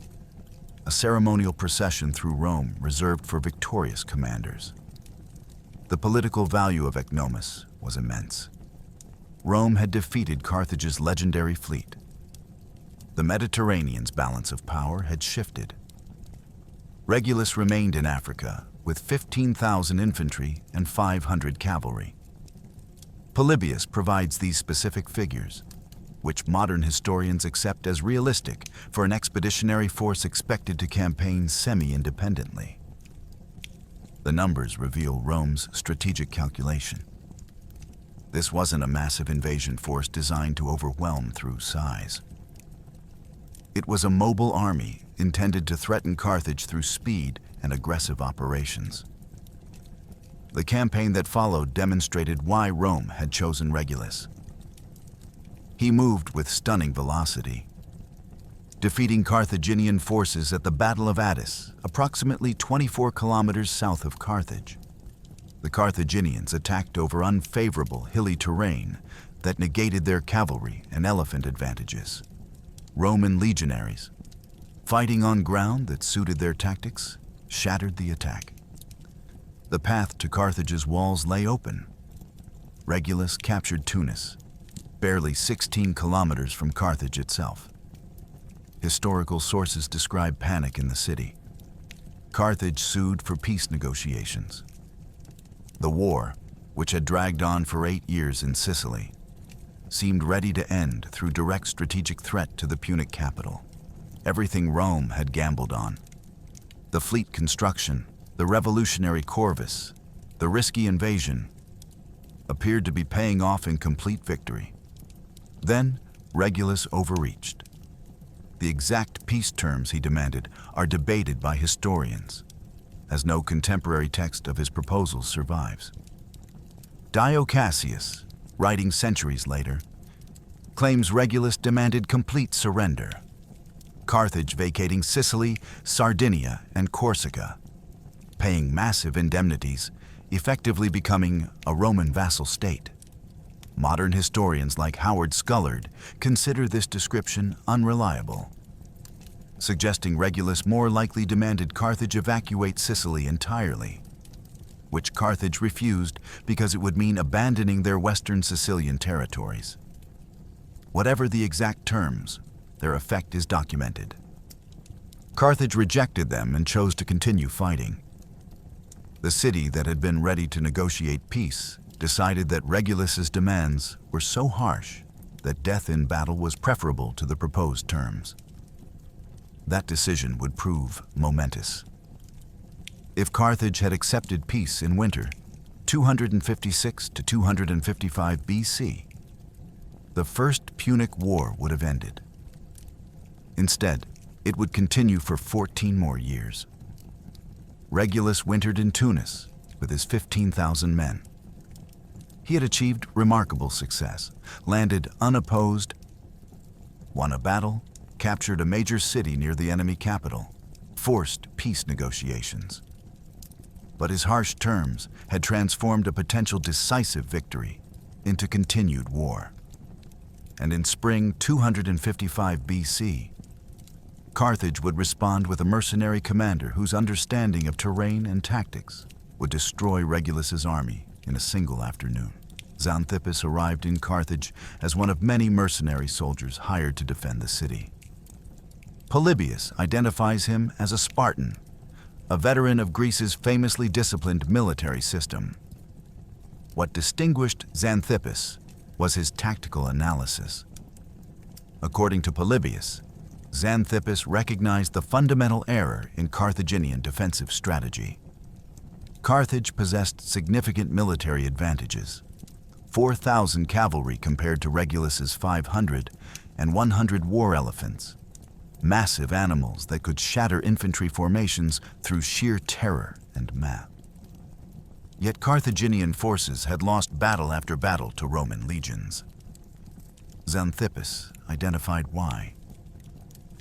a ceremonial procession through Rome reserved for victorious commanders. The political value of Ecnomus was immense. Rome had defeated Carthage's legendary fleet. The Mediterranean's balance of power had shifted. Regulus remained in Africa with 15,000 infantry and 500 cavalry. Polybius provides these specific figures, which modern historians accept as realistic for an expeditionary force expected to campaign semi-independently. The numbers reveal Rome's strategic calculation. This wasn't a massive invasion force designed to overwhelm through size. It was a mobile army intended to threaten Carthage through speed and aggressive operations. The campaign that followed demonstrated why Rome had chosen Regulus. He moved with stunning velocity. defeating Carthaginian forces at the Battle of Attis, approximately 24 kilometers south of Carthage. The Carthaginians attacked over unfavorable hilly terrain that negated their cavalry and elephant advantages. Roman legionaries, fighting on ground that suited their tactics, shattered the attack. The path to Carthage's walls lay open. Regulus captured Tunis, barely 16 kilometers from Carthage itself. Historical sources describe panic in the city. Carthage sued for peace negotiations. The war, which had dragged on for 8 years in Sicily, seemed ready to end through direct strategic threat to the Punic capital. Everything Rome had gambled on. The fleet construction, the revolutionary corvus, the risky invasion, appeared to be paying off in complete victory. Then, Regulus overreached. The exact peace terms he demanded are debated by historians, as no contemporary text of his proposals survives. Dio Cassius, writing centuries later, claims Regulus demanded complete surrender, Carthage vacating Sicily, Sardinia, and Corsica, paying massive indemnities, effectively becoming a Roman vassal state. Modern historians like Howard Scullard consider this description unreliable, suggesting Regulus more likely demanded Carthage evacuate Sicily entirely, which Carthage refused because it would mean abandoning their western Sicilian territories. Whatever the exact terms, their effect is documented. Carthage rejected them and chose to continue fighting. The city that had been ready to negotiate peace decided that Regulus's demands were so harsh that death in battle was preferable to the proposed terms. That decision would prove momentous. If Carthage had accepted peace in winter, 256 to 255 BC, the First Punic War would have ended. Instead, it would continue for 14 more years. Regulus wintered in Tunis with his 15,000 men. He had achieved remarkable success, landed unopposed, won a battle, captured a major city near the enemy capital, forced peace negotiations. But his harsh terms had transformed a potential decisive victory into continued war. And in spring 255 BC, Carthage would respond with a mercenary commander whose understanding of terrain and tactics would destroy Regulus's army in a single afternoon. Zanthipus arrived in Carthage as one of many mercenary soldiers hired to defend the city. Polybius identifies him as a Spartan, a veteran of Greece's famously disciplined military system. What distinguished Zanthipus was his tactical analysis. According to Polybius, Zanthipus recognized the fundamental error in Carthaginian defensive strategy. Carthage possessed significant military advantages: 4,000 cavalry compared to Regulus's 500, and 100 war elephants, massive animals that could shatter infantry formations through sheer terror and math. Yet Carthaginian forces had lost battle after battle to Roman legions. Zanthipus identified why.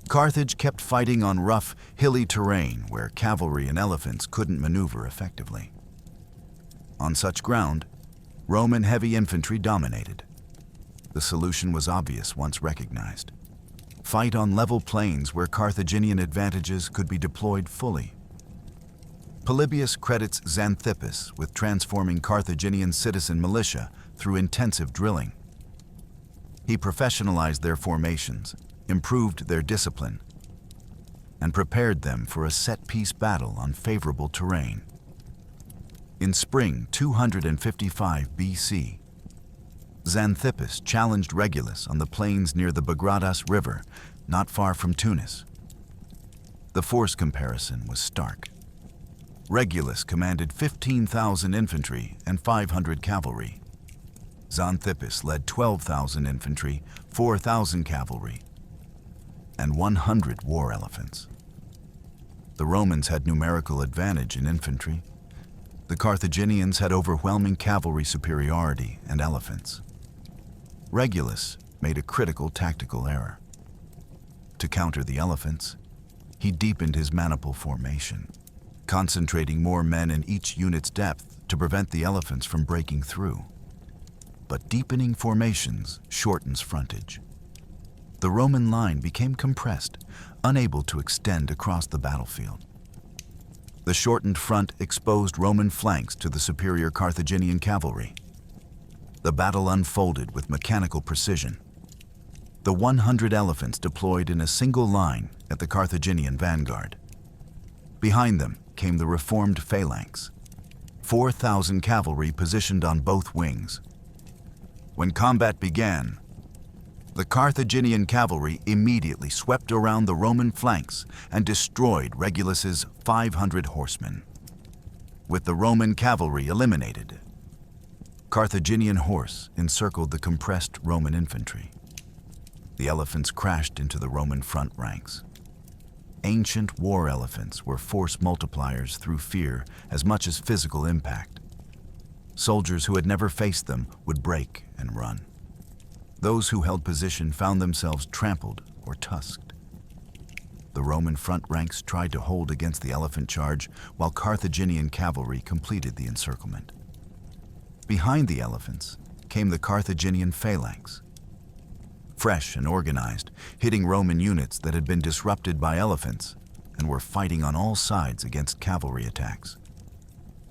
Carthage kept fighting on rough, hilly terrain where cavalry and elephants couldn't maneuver effectively. On such ground, Roman heavy infantry dominated. The solution was obvious once recognized. Fight on level plains where Carthaginian advantages could be deployed fully. Polybius credits Zanthipus with transforming Carthaginian citizen militia through intensive drilling. He professionalized their formations, improved their discipline, and prepared them for a set-piece battle on favorable terrain. In spring 255 BC, Zanthipus challenged Regulus on the plains near the Bagradas River, not far from Tunis. The force comparison was stark. Regulus commanded 15,000 infantry and 500 cavalry. Zanthipus led 12,000 infantry, 4,000 cavalry, and 100 war elephants. The Romans had numerical advantage in infantry. The Carthaginians had overwhelming cavalry superiority and elephants. Regulus made a critical tactical error. To counter the elephants, he deepened his maniple formation, concentrating more men in each unit's depth to prevent the elephants from breaking through. But deepening formations shortens frontage. The Roman line became compressed, unable to extend across the battlefield. The shortened front exposed Roman flanks to the superior Carthaginian cavalry. The battle unfolded with mechanical precision. The 100 elephants deployed in a single line at the Carthaginian vanguard. Behind them came the reformed phalanx, 4,000 cavalry positioned on both wings. When combat began, the Carthaginian cavalry immediately swept around the Roman flanks and destroyed Regulus's 500 horsemen. With the Roman cavalry eliminated, Carthaginian horse encircled the compressed Roman infantry. The elephants crashed into the Roman front ranks. Ancient war elephants were force multipliers through fear as much as physical impact. Soldiers who had never faced them would break and run. Those who held position found themselves trampled or tusked. The Roman front ranks tried to hold against the elephant charge while Carthaginian cavalry completed the encirclement. Behind the elephants came the Carthaginian phalanx, fresh and organized, hitting Roman units that had been disrupted by elephants and were fighting on all sides against cavalry attacks.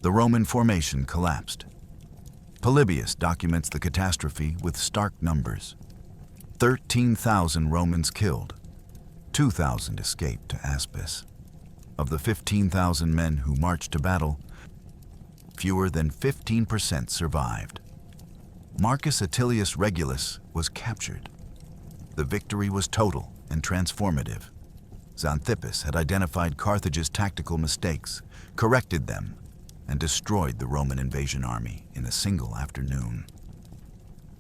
The Roman formation collapsed. Polybius documents the catastrophe with stark numbers. 13,000 Romans killed. 2,000 escaped to Aspis. Of the 15,000 men who marched to battle, fewer than 15% survived. Marcus Atilius Regulus was captured. The victory was total and transformative. Zanthipus had identified Carthage's tactical mistakes, corrected them, and destroyed the Roman invasion army in a single afternoon.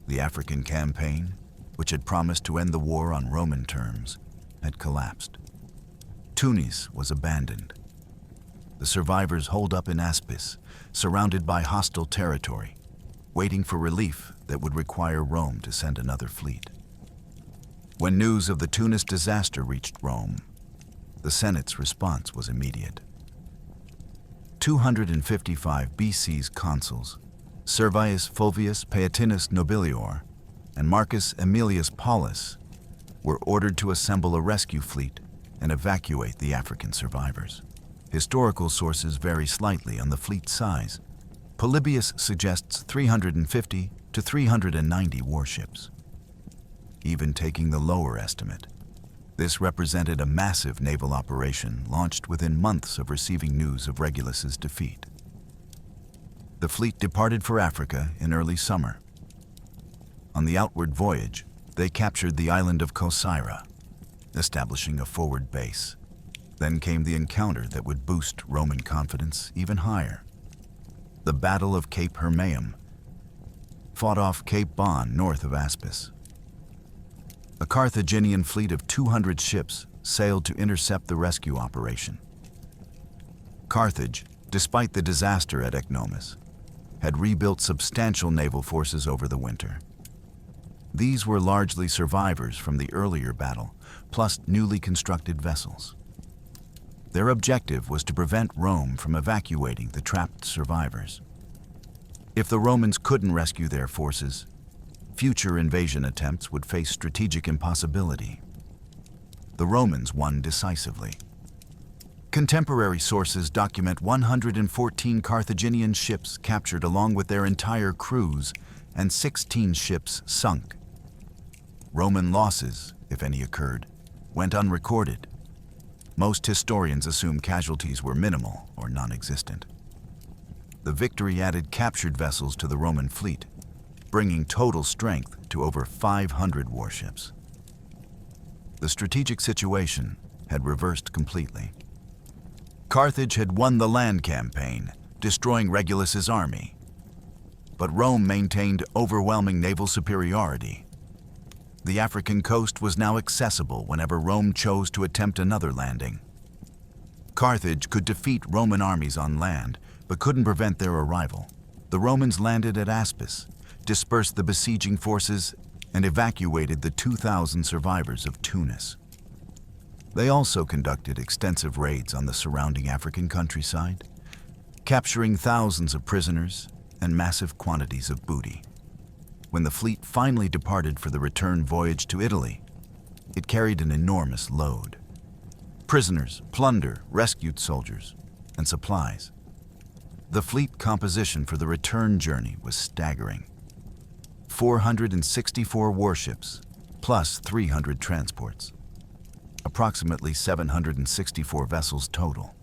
The African campaign, which had promised to end the war on Roman terms, had collapsed. Tunis was abandoned. The survivors holed up in Aspis, surrounded by hostile territory, waiting for relief that would require Rome to send another fleet. When news of the Tunis disaster reached Rome, the Senate's response was immediate. 255 BC's consuls, Servius Fulvius Paetinus Nobilior and Marcus Aemilius Paulus, were ordered to assemble a rescue fleet and evacuate the African survivors. Historical sources vary slightly on the fleet size. Polybius suggests 350 to 390 warships. Even taking the lower estimate, this represented a massive naval operation launched within months of receiving news of Regulus's defeat. The fleet departed for Africa in early summer. On the outward voyage, they captured the island of Corcyra, establishing a forward base. Then came the encounter that would boost Roman confidence even higher. The Battle of Cape Hermaeum, fought off Cape Bon north of Aspis. A Carthaginian fleet of 200 ships sailed to intercept the rescue operation. Carthage, despite the disaster at Ecnomus, had rebuilt substantial naval forces over the winter. These were largely survivors from the earlier battle, plus newly constructed vessels. Their objective was to prevent Rome from evacuating the trapped survivors. If the Romans couldn't rescue their forces, future invasion attempts would face strategic impossibility. The Romans won decisively. Contemporary sources document 114 Carthaginian ships captured along with their entire crews and 16 ships sunk. Roman losses, if any occurred, went unrecorded. Most historians assume casualties were minimal or non-existent. The victory added captured vessels to the Roman fleet, bringing total strength to over 500 warships. The strategic situation had reversed completely. Carthage had won the land campaign, destroying Regulus's army. But Rome maintained overwhelming naval superiority. The African coast was now accessible whenever Rome chose to attempt another landing. Carthage could defeat Roman armies on land, but couldn't prevent their arrival. The Romans landed at Aspis, dispersed the besieging forces, and evacuated the 2,000 survivors of Tunis. They also conducted extensive raids on the surrounding African countryside, capturing thousands of prisoners and massive quantities of booty. When the fleet finally departed for the return voyage to Italy, it carried an enormous load: prisoners, plunder, rescued soldiers, and supplies. The fleet composition for the return journey was staggering: 464 warships, plus 300 transports. Approximately 764 vessels total.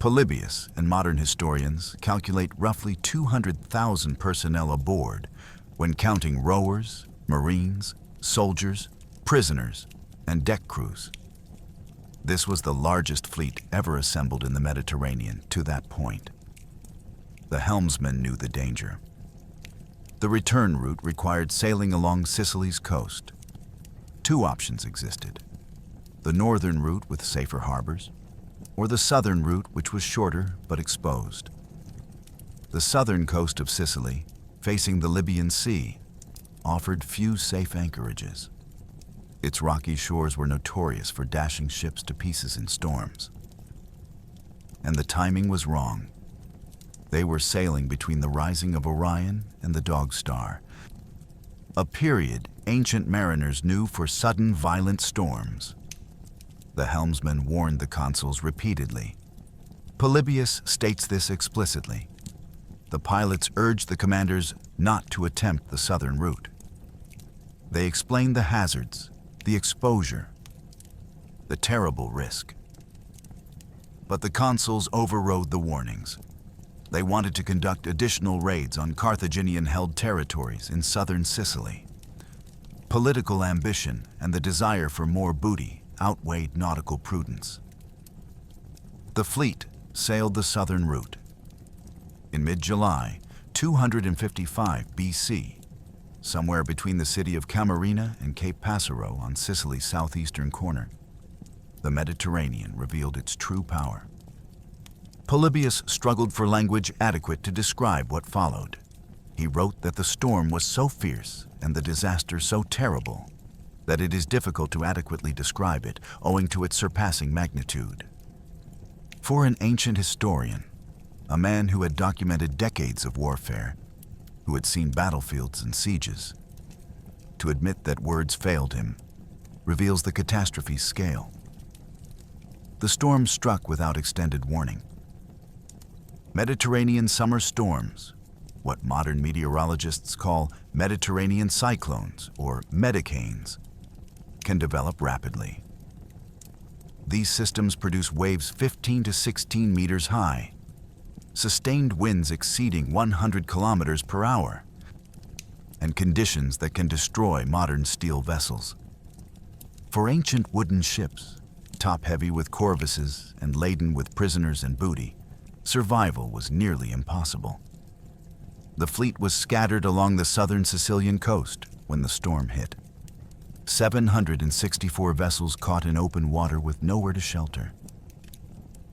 Polybius and modern historians calculate roughly 200,000 personnel aboard when counting rowers, marines, soldiers, prisoners, and deck crews. This was the largest fleet ever assembled in the Mediterranean to that point. The helmsman knew the danger. The return route required sailing along Sicily's coast. Two options existed: the northern route with safer harbors, or the southern route, which was shorter but exposed. The southern coast of Sicily, facing the Libyan Sea, offered few safe anchorages. Its rocky shores were notorious for dashing ships to pieces in storms. And the timing was wrong. They were sailing between the rising of Orion and the Dog Star, a period ancient mariners knew for sudden, violent storms. The helmsman warned the consuls repeatedly. Polybius states this explicitly. The pilots urged the commanders not to attempt the southern route. They explained the hazards, the exposure, the terrible risk. But the consuls overrode the warnings. They wanted to conduct additional raids on Carthaginian-held territories in southern Sicily. Political ambition and the desire for more booty outweighed nautical prudence. The fleet sailed the southern route. In mid-July, 255 BC, somewhere between the city of Camarina and Cape Passaro on Sicily's southeastern corner, the Mediterranean revealed its true power. Polybius struggled for language adequate to describe what followed. He wrote that the storm was so fierce and the disaster so terrible that it is difficult to adequately describe it, owing to its surpassing magnitude. For an ancient historian, a man who had documented decades of warfare, who had seen battlefields and sieges, to admit that words failed him reveals the catastrophe's scale. The storm struck without extended warning. Mediterranean summer storms, what modern meteorologists call Mediterranean cyclones or medicanes, can develop rapidly. These systems produce waves 15 to 16 meters high, sustained winds exceeding 100 kilometers per hour, and conditions that can destroy modern steel vessels. For ancient wooden ships, top-heavy with corvuses and laden with prisoners and booty, survival was nearly impossible. The fleet was scattered along the southern Sicilian coast when the storm hit. 764 vessels caught in open water with nowhere to shelter.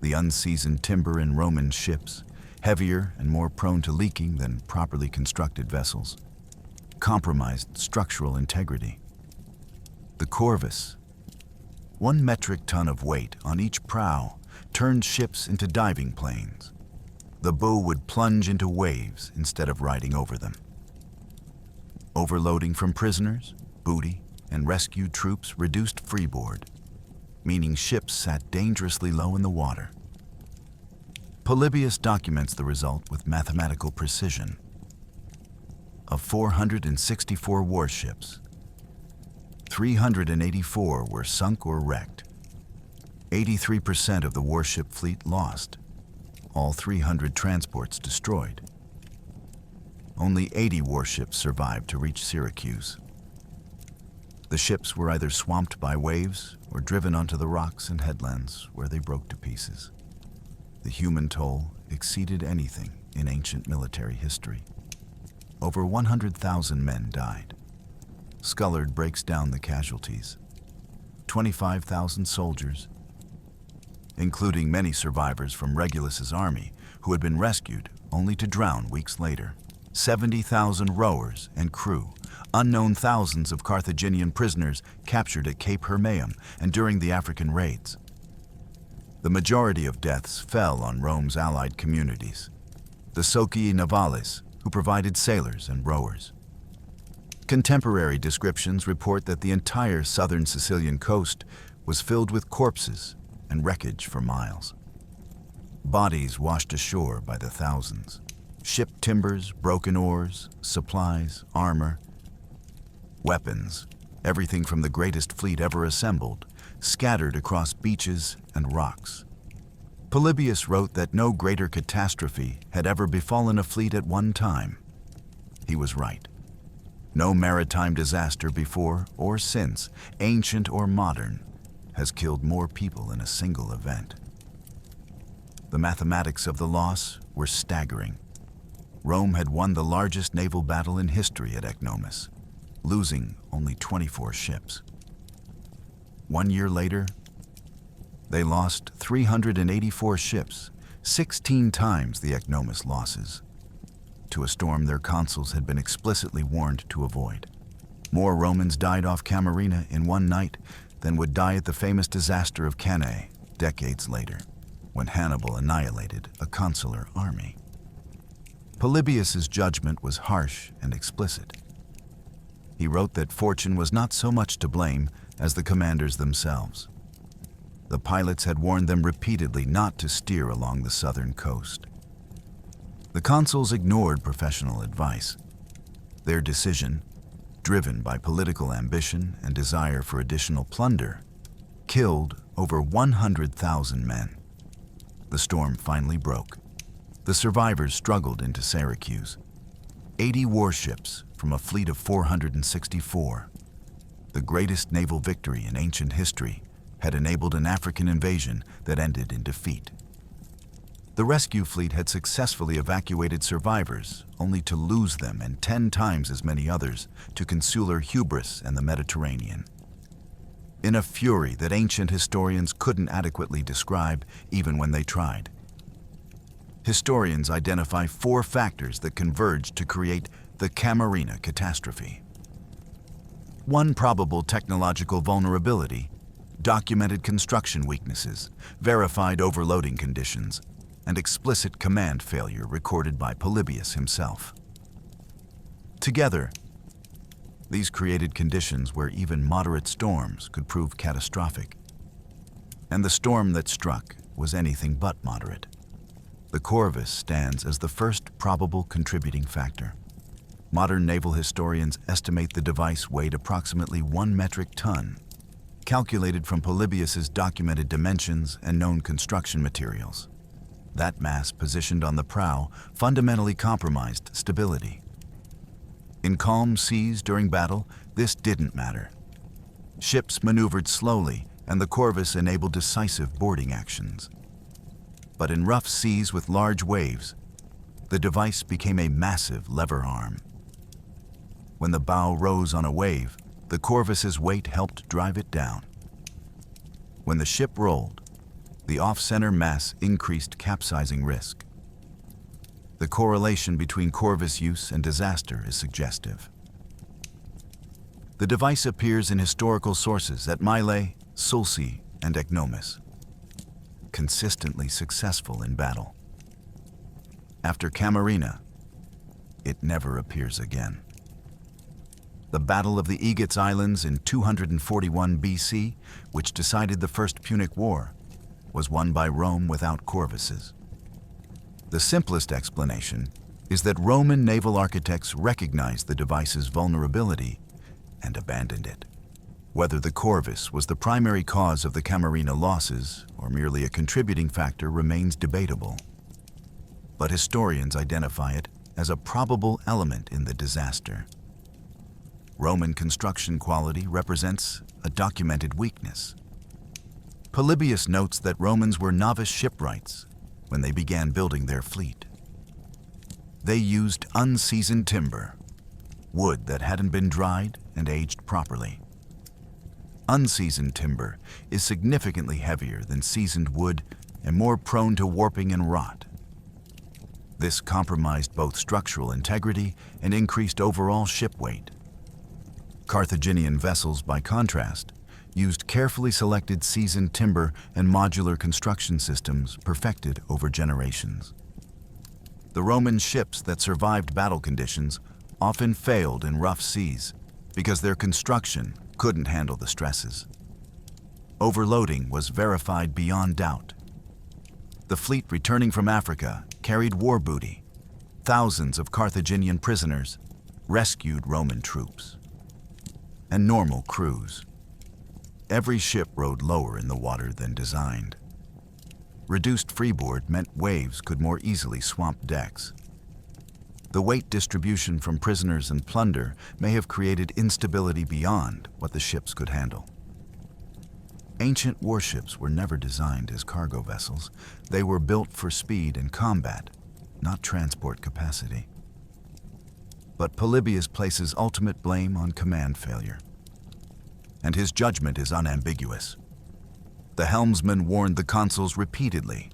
The unseasoned timber in Roman ships, heavier and more prone to leaking than properly constructed vessels, compromised structural integrity. The corvus, 1 metric ton of weight on each prow, turned ships into diving planes. The bow would plunge into waves instead of riding over them. Overloading from prisoners, booty, and rescued troops reduced freeboard, meaning ships sat dangerously low in the water. Polybius documents the result with mathematical precision. Of 464 warships, 384 were sunk or wrecked. 83% of the warship fleet lost, all 300 transports destroyed. Only 80 warships survived to reach Syracuse. The ships were either swamped by waves or driven onto the rocks and headlands where they broke to pieces. The human toll exceeded anything in ancient military history. Over 100,000 men died. Scullard breaks down the casualties. 25,000 soldiers, including many survivors from Regulus's army who had been rescued only to drown weeks later. 70,000 rowers and crew, unknown thousands of Carthaginian prisoners captured at Cape Hermaeum and during the African raids. The majority of deaths fell on Rome's allied communities, the Socii Navalis, who provided sailors and rowers. Contemporary descriptions report that the entire southern Sicilian coast was filled with corpses and wreckage for miles. Bodies washed ashore by the thousands. Ship timbers, broken oars, supplies, armor, weapons, everything from the greatest fleet ever assembled, scattered across beaches and rocks. Polybius wrote that no greater catastrophe had ever befallen a fleet at one time. He was right. No maritime disaster before or since, ancient or modern, has killed more people in a single event. The mathematics of the loss were staggering. Rome had won the largest naval battle in history at Ecnomus, losing only 24 ships. 1 year later, they lost 384 ships, 16 times the Ecnomus losses, to a storm their consuls had been explicitly warned to avoid. More Romans died off Camarina in one night than would die at the famous disaster of Cannae decades later, when Hannibal annihilated a consular army. Polybius's judgment was harsh and explicit. He wrote that fortune was not so much to blame as the commanders themselves. The pilots had warned them repeatedly not to steer along the southern coast. The consuls ignored professional advice. Their decision, driven by political ambition and desire for additional plunder, killed over 100,000 men. The storm finally broke. The survivors struggled into Syracuse. 80 warships from a fleet of 464, the greatest naval victory in ancient history, had enabled an African invasion that ended in defeat. The rescue fleet had successfully evacuated survivors, only to lose them and 10 times as many others to consular hubris and the Mediterranean. In a fury that ancient historians couldn't adequately describe even when they tried, historians identify 4 factors that converged to create the Camarina catastrophe. 1 probable technological vulnerability, documented construction weaknesses, verified overloading conditions, and explicit command failure recorded by Polybius himself. Together, these created conditions where even moderate storms could prove catastrophic. And the storm that struck was anything but moderate. The corvus stands as the first probable contributing factor. Modern naval historians estimate the device weighed approximately 1 metric ton, calculated from Polybius's documented dimensions and known construction materials. That mass positioned on the prow fundamentally compromised stability. In calm seas during battle, this didn't matter. Ships maneuvered slowly, and the corvus enabled decisive boarding actions. But in rough seas with large waves, the device became a massive lever arm. When the bow rose on a wave, the corvus's weight helped drive it down. When the ship rolled, the off-center mass increased capsizing risk. The correlation between corvus use and disaster is suggestive. The device appears in historical sources at Mylae, Sulci, and Ecnomus, consistently successful in battle. After Camarina, it never appears again. The Battle of the Aegates Islands in 241 BC, which decided the First Punic War, was won by Rome without corvuses. The simplest explanation is that Roman naval architects recognized the device's vulnerability and abandoned it. Whether the corvus was the primary cause of the Camarina losses or merely a contributing factor remains debatable. But historians identify it as a probable element in the disaster. Roman construction quality represents a documented weakness. Polybius notes that Romans were novice shipwrights when they began building their fleet. They used unseasoned timber, wood that hadn't been dried and aged properly. Unseasoned timber is significantly heavier than seasoned wood and more prone to warping and rot. This compromised both structural integrity and increased overall ship weight. Carthaginian vessels, by contrast, used carefully selected seasoned timber and modular construction systems perfected over generations. The Roman ships that survived battle conditions often failed in rough seas because their construction couldn't handle the stresses. Overloading was verified beyond doubt. The fleet returning from Africa carried war booty, thousands of Carthaginian prisoners, rescued Roman troops, and normal crews. Every ship rode lower in the water than designed. Reduced freeboard meant waves could more easily swamp decks. The weight distribution from prisoners and plunder may have created instability beyond what the ships could handle. Ancient warships were never designed as cargo vessels. They were built for speed and combat, not transport capacity. But Polybius places ultimate blame on command failure, and his judgment is unambiguous. The helmsman warned the consuls repeatedly.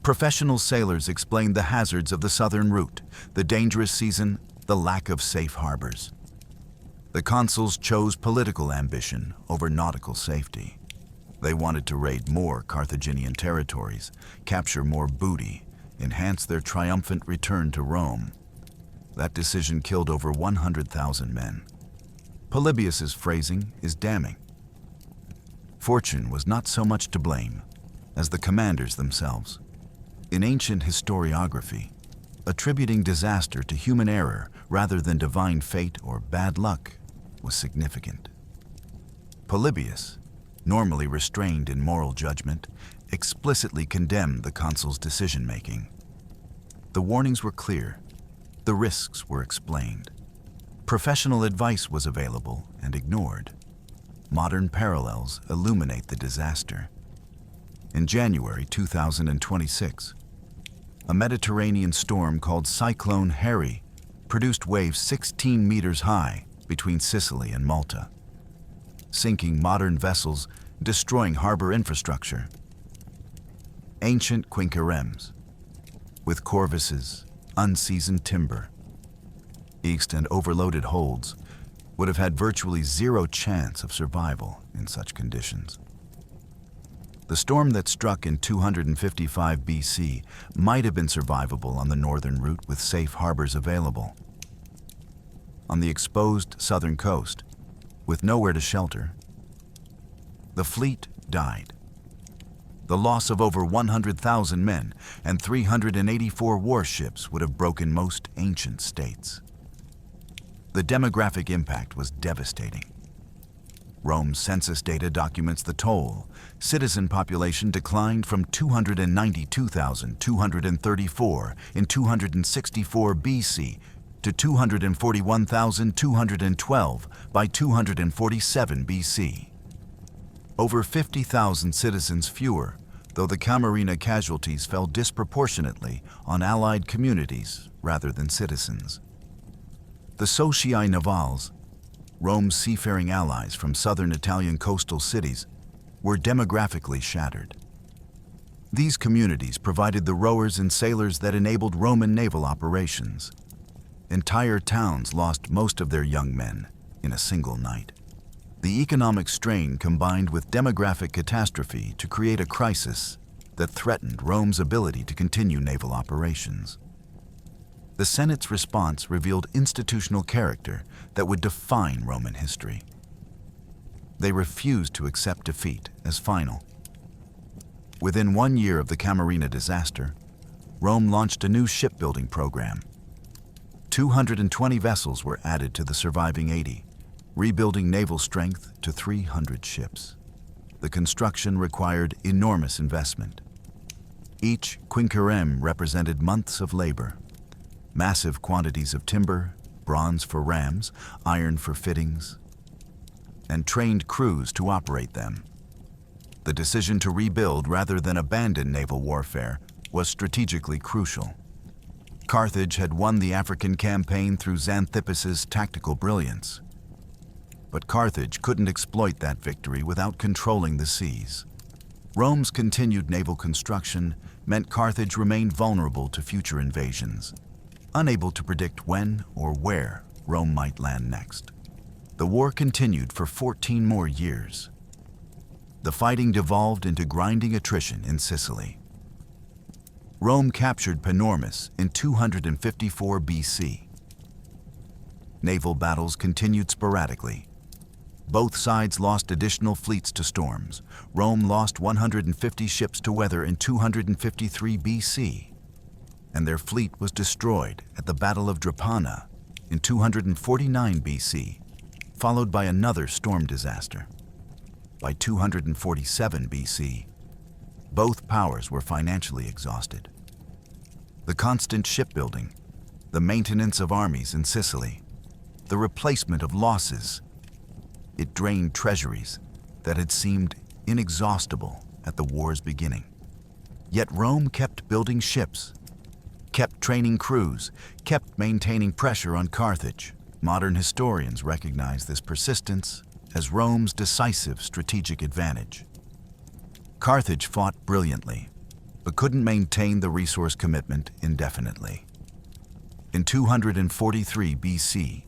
Professional sailors explained the hazards of the southern route, the dangerous season, the lack of safe harbors. The consuls chose political ambition over nautical safety. They wanted to raid more Carthaginian territories, capture more booty, enhance their triumphant return to Rome. That decision killed over 100,000 men. Polybius's phrasing is damning. Fortune was not so much to blame as the commanders themselves. In ancient historiography, attributing disaster to human error rather than divine fate or bad luck was significant. Polybius, normally restrained in moral judgment, explicitly condemned the consul's decision-making. The warnings were clear. The risks were explained. Professional advice was available and ignored. Modern parallels illuminate the disaster. In January 2026, a Mediterranean storm called Cyclone Harry produced waves 16 meters high between Sicily and Malta, sinking modern vessels, destroying harbor infrastructure. Ancient quinqueremes, with corvuses, unseasoned timber, east and overloaded holds, would have had virtually zero chance of survival in such conditions. The storm that struck in 255 BC might have been survivable on the northern route with safe harbors available. On the exposed southern coast, with nowhere to shelter, the fleet died. The loss of over 100,000 men and 384 warships would have broken most ancient states. The demographic impact was devastating. Rome's census data documents the toll. Citizen population declined from 292,234 in 264 BC to 241,212 by 247 BC. Over 50,000 citizens fewer, though the Camarina casualties fell disproportionately on allied communities rather than citizens. The Socii Navals, Rome's seafaring allies from southern Italian coastal cities, were demographically shattered. These communities provided the rowers and sailors that enabled Roman naval operations. Entire towns lost most of their young men in a single night. The economic strain combined with demographic catastrophe to create a crisis that threatened Rome's ability to continue naval operations. The Senate's response revealed institutional character that would define Roman history. They refused to accept defeat as final. Within 1 year of the Camarina disaster, Rome launched a new shipbuilding program. 220 vessels were added to the surviving 80, rebuilding naval strength to 300 ships. The construction required enormous investment. Each quinquereme represented months of labor. Massive quantities of timber, bronze for rams, iron for fittings, and trained crews to operate them. The decision to rebuild rather than abandon naval warfare was strategically crucial. Carthage had won the African campaign through Zanthipus's tactical brilliance. But Carthage couldn't exploit that victory without controlling the seas. Rome's continued naval construction meant Carthage remained vulnerable to future invasions, unable to predict when or where Rome might land next. The war continued for 14 more years. The fighting devolved into grinding attrition in Sicily. Rome captured Panormus in 254 BC. Naval battles continued sporadically. Both sides lost additional fleets to storms. Rome lost 150 ships to weather in 253 BC, and their fleet was destroyed at the Battle of Drepana in 249 BC, followed by another storm disaster. By 247 BC, both powers were financially exhausted. The constant shipbuilding, the maintenance of armies in Sicily, the replacement of losses, it drained treasuries that had seemed inexhaustible at the war's beginning. Yet Rome kept building ships, kept training crews, kept maintaining pressure on Carthage. Modern historians recognize this persistence as Rome's decisive strategic advantage. Carthage fought brilliantly, but couldn't maintain the resource commitment indefinitely. In 243 BC,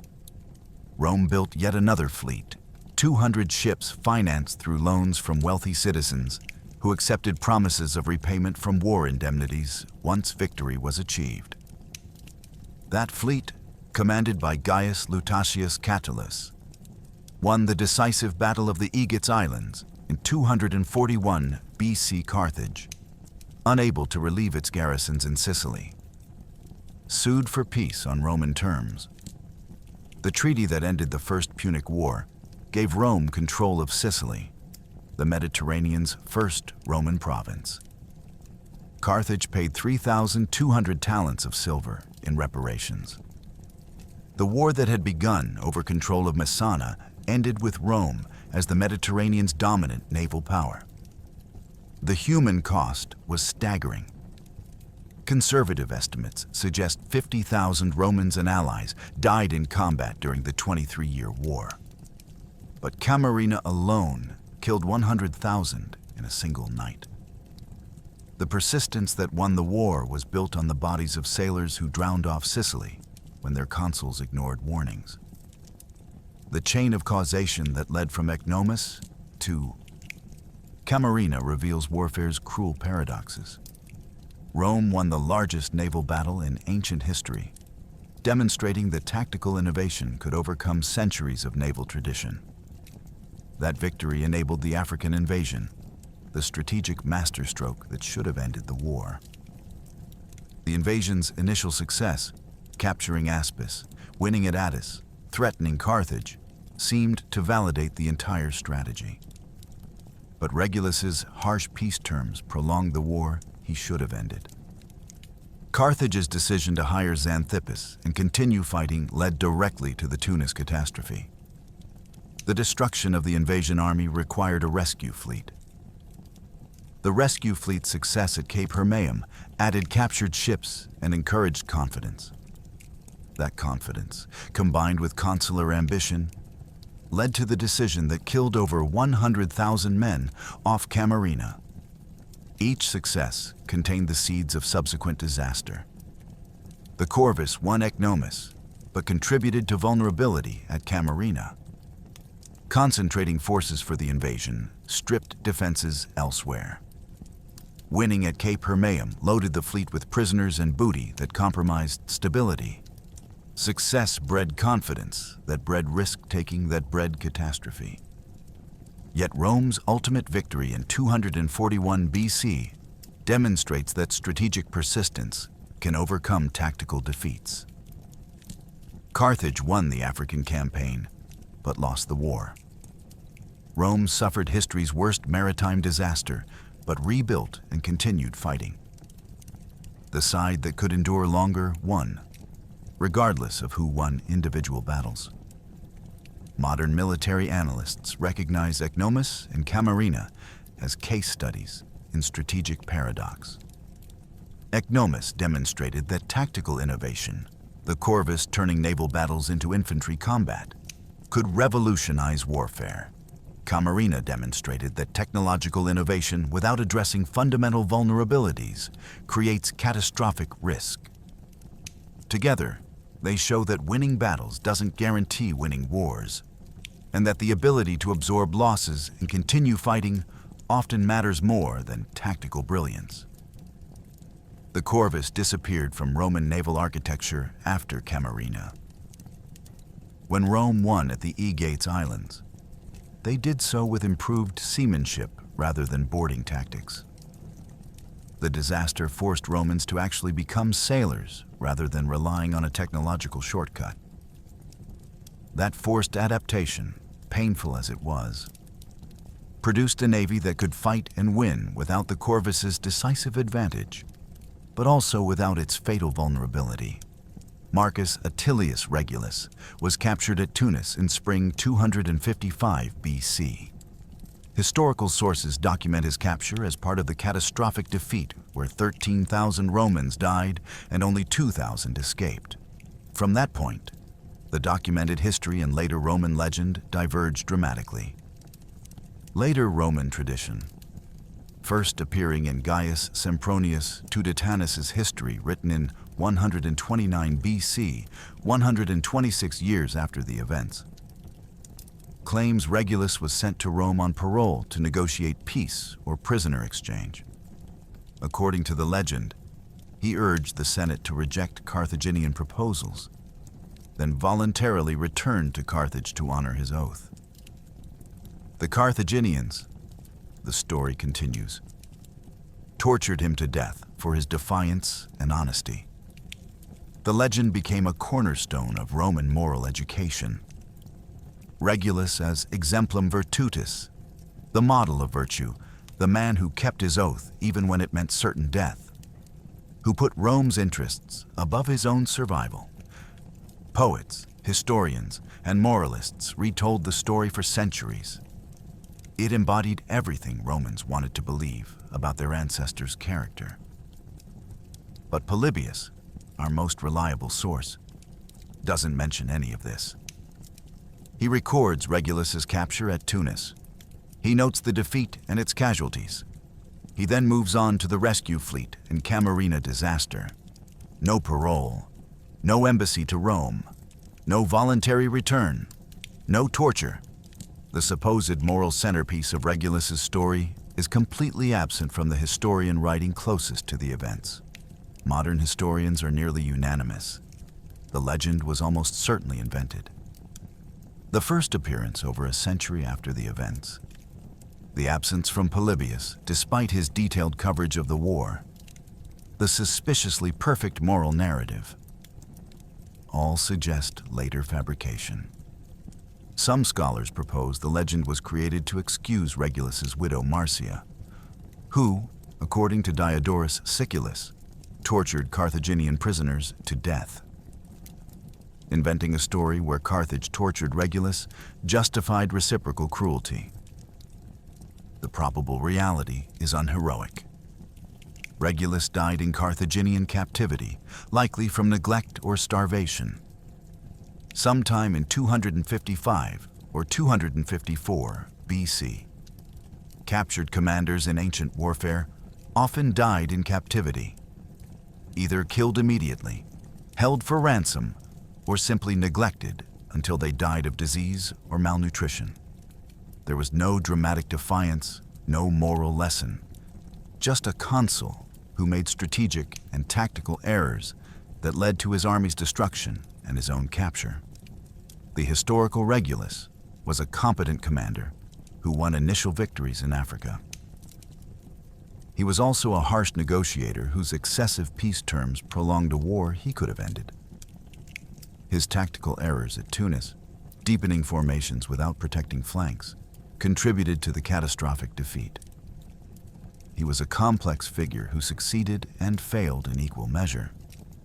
Rome built yet another fleet, 200 ships financed through loans from wealthy citizens who accepted promises of repayment from war indemnities once victory was achieved. That fleet, commanded by Gaius Lutatius Catulus, won the decisive Battle of the Aegates Islands in 241 BC. Carthage, unable to relieve its garrisons in Sicily, sued for peace on Roman terms. The treaty that ended the First Punic War gave Rome control of Sicily, the Mediterranean's first Roman province. Carthage paid 3,200 talents of silver in reparations. The war that had begun over control of Messana ended with Rome as the Mediterranean's dominant naval power. The human cost was staggering. Conservative estimates suggest 50,000 Romans and allies died in combat during the 23-year war. But Camarina alone killed 100,000 in a single night. The persistence that won the war was built on the bodies of sailors who drowned off Sicily when their consuls ignored warnings. The chain of causation that led from Ecnomus to Camarina reveals warfare's cruel paradoxes. Rome won the largest naval battle in ancient history, demonstrating that tactical innovation could overcome centuries of naval tradition. That victory enabled the African invasion, the strategic masterstroke that should have ended the war. The invasion's initial success, capturing Aspis, winning at Attis, threatening Carthage, seemed to validate the entire strategy. But Regulus's harsh peace terms prolonged the war he should have ended. Carthage's decision to hire Zanthipus and continue fighting led directly to the Tunis catastrophe. The destruction of the invasion army required a rescue fleet. The rescue fleet's success at Cape Hermaeum added captured ships and encouraged confidence. That confidence, combined with consular ambition, led to the decision that killed over 100,000 men off Camarina. Each success contained the seeds of subsequent disaster. The corvus won Ecnomus, but contributed to vulnerability at Camarina. Concentrating forces for the invasion stripped defenses elsewhere. Winning at Cape Hermaeum loaded the fleet with prisoners and booty that compromised stability. Success bred confidence that bred risk-taking that bred catastrophe. Yet Rome's ultimate victory in 241 BC demonstrates that strategic persistence can overcome tactical defeats. Carthage won the African campaign, but lost the war. Rome suffered history's worst maritime disaster, but rebuilt and continued fighting. The side that could endure longer won, regardless of who won individual battles. Modern military analysts recognize Ecnomus and Camarina as case studies in strategic paradox. Ecnomus demonstrated that tactical innovation, the corvus turning naval battles into infantry combat, could revolutionize warfare. Camarina demonstrated that technological innovation without addressing fundamental vulnerabilities creates catastrophic risk. Together, they show that winning battles doesn't guarantee winning wars, and that the ability to absorb losses and continue fighting often matters more than tactical brilliance. The corvus disappeared from Roman naval architecture after Camarina. When Rome won at the Aegates Islands, they did so with improved seamanship rather than boarding tactics. The disaster forced Romans to actually become sailors rather than relying on a technological shortcut. That forced adaptation, painful as it was, produced a navy that could fight and win without the corvus's decisive advantage, but also without its fatal vulnerability. Marcus Attilius Regulus was captured at Tunis in spring 255 BC. Historical sources document his capture as part of the catastrophic defeat where 13,000 Romans died and only 2,000 escaped. From that point, the documented history and later Roman legend diverged dramatically. Later Roman tradition, first appearing in Gaius Sempronius Tuditanus's history written in 129 BC, 126 years after the events, claims Regulus was sent to Rome on parole to negotiate peace or prisoner exchange. According to the legend, he urged the Senate to reject Carthaginian proposals, then voluntarily returned to Carthage to honor his oath. The Carthaginians, the story continues, tortured him to death for his defiance and honesty. The legend became a cornerstone of Roman moral education. Regulus as exemplum virtutis, the model of virtue, the man who kept his oath even when it meant certain death, who put Rome's interests above his own survival. Poets, historians, and moralists retold the story for centuries. It embodied everything Romans wanted to believe about their ancestors' character. But Polybius, our most reliable source, doesn't mention any of this. He records Regulus's capture at Tunis. He notes the defeat and its casualties. He then moves on to the rescue fleet and Camarina disaster. No parole, no embassy to Rome, no voluntary return, no torture. The supposed moral centerpiece of Regulus's story is completely absent from the historian writing closest to the events. Modern historians are nearly unanimous. The legend was almost certainly invented. The first appearance over a century after the events. The absence from Polybius, despite his detailed coverage of the war. The suspiciously perfect moral narrative. All suggest later fabrication. Some scholars propose the legend was created to excuse Regulus's widow Marcia, who, according to Diodorus Siculus, tortured Carthaginian prisoners to death. Inventing a story where Carthage tortured Regulus justified reciprocal cruelty. The probable reality is unheroic. Regulus died in Carthaginian captivity, likely from neglect or starvation. Sometime in 255 or 254 BC. Captured commanders in ancient warfare often died in captivity, either killed immediately, held for ransom, or simply neglected until they died of disease or malnutrition. There was no dramatic defiance, no moral lesson, just a consul who made strategic and tactical errors that led to his army's destruction and his own capture. The historical Regulus was a competent commander who won initial victories in Africa. He was also a harsh negotiator whose excessive peace terms prolonged a war he could have ended. His tactical errors at Tunis, deepening formations without protecting flanks, contributed to the catastrophic defeat. He was a complex figure who succeeded and failed in equal measure,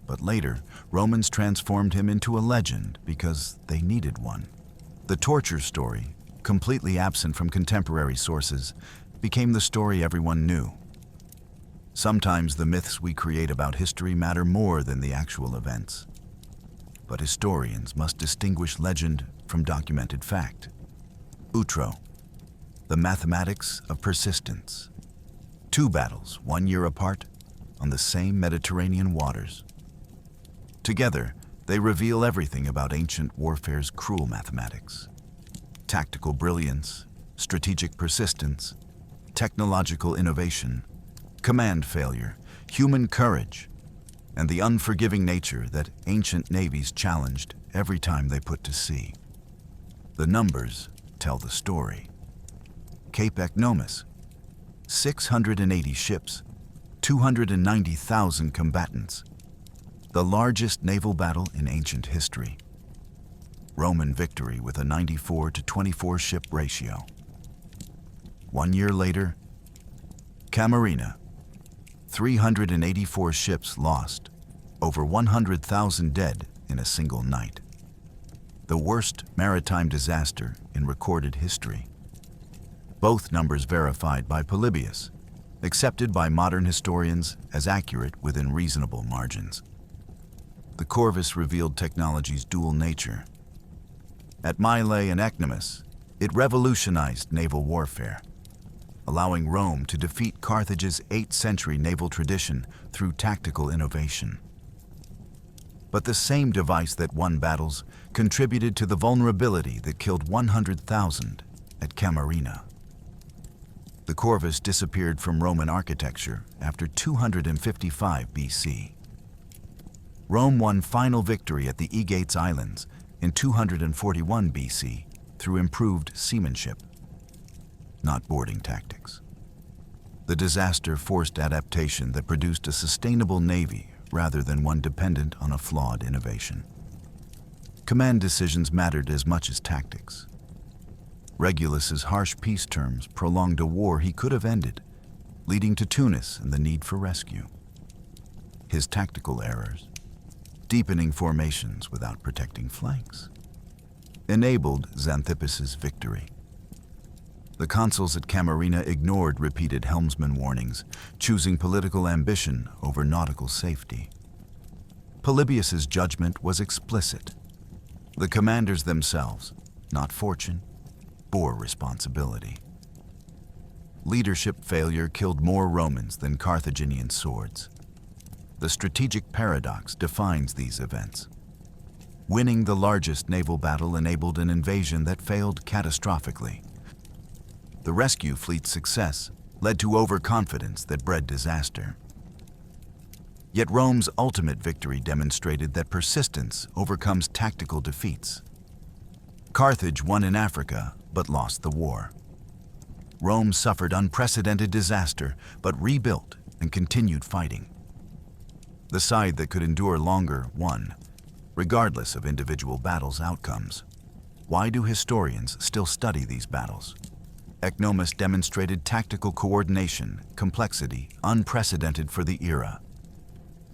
but later Romans transformed him into a legend because they needed one. The torture story, completely absent from contemporary sources, became the story everyone knew. Sometimes the myths we create about history matter more than the actual events. But historians must distinguish legend from documented fact. Outro, the mathematics of persistence. 2 battles, 1 year apart, on the same Mediterranean waters. Together, they reveal everything about ancient warfare's cruel mathematics. tactical brilliance, strategic persistence, technological innovation, command failure, human courage, and the unforgiving nature that ancient navies challenged every time they put to sea. The numbers tell the story. Cape Ecnomus, 680 ships, 290,000 combatants, the largest naval battle in ancient history. Roman victory with a 94 to 24 ship ratio. 1 year later, Camarina, 384 ships lost, over 100,000 dead in a single night. The worst maritime disaster in recorded history. Both numbers verified by Polybius, accepted by modern historians as accurate within reasonable margins. The corvus revealed technology's dual nature. At Mylae and Ecnomus, it revolutionized naval warfare, allowing Rome to defeat Carthage's 8th century naval tradition through tactical innovation. But the same device that won battles contributed to the vulnerability that killed 100,000 at Camarina. The corvus disappeared from Roman architecture after 255 BC. Rome won final victory at the Aegates Islands in 241 BC through improved seamanship, not boarding tactics. The disaster forced adaptation that produced a sustainable navy rather than one dependent on a flawed innovation. Command decisions mattered as much as tactics. Regulus's harsh peace terms prolonged a war he could have ended, leading to Tunis and the need for rescue. His tactical errors, deepening formations without protecting flanks, enabled Zanthipus's victory. The consuls at Camarina ignored repeated helmsman warnings, choosing political ambition over nautical safety. Polybius's judgment was explicit. The commanders themselves, not fortune, bore responsibility. Leadership failure killed more Romans than Carthaginian swords. The strategic paradox defines these events. Winning the largest naval battle enabled an invasion that failed catastrophically. The rescue fleet's success led to overconfidence that bred disaster. Yet Rome's ultimate victory demonstrated that persistence overcomes tactical defeats. Carthage won in Africa, but lost the war. Rome suffered unprecedented disaster, but rebuilt and continued fighting. The side that could endure longer won, regardless of individual battles' outcomes. Why do historians still study these battles? Ecnomus demonstrated tactical coordination, complexity, unprecedented for the era.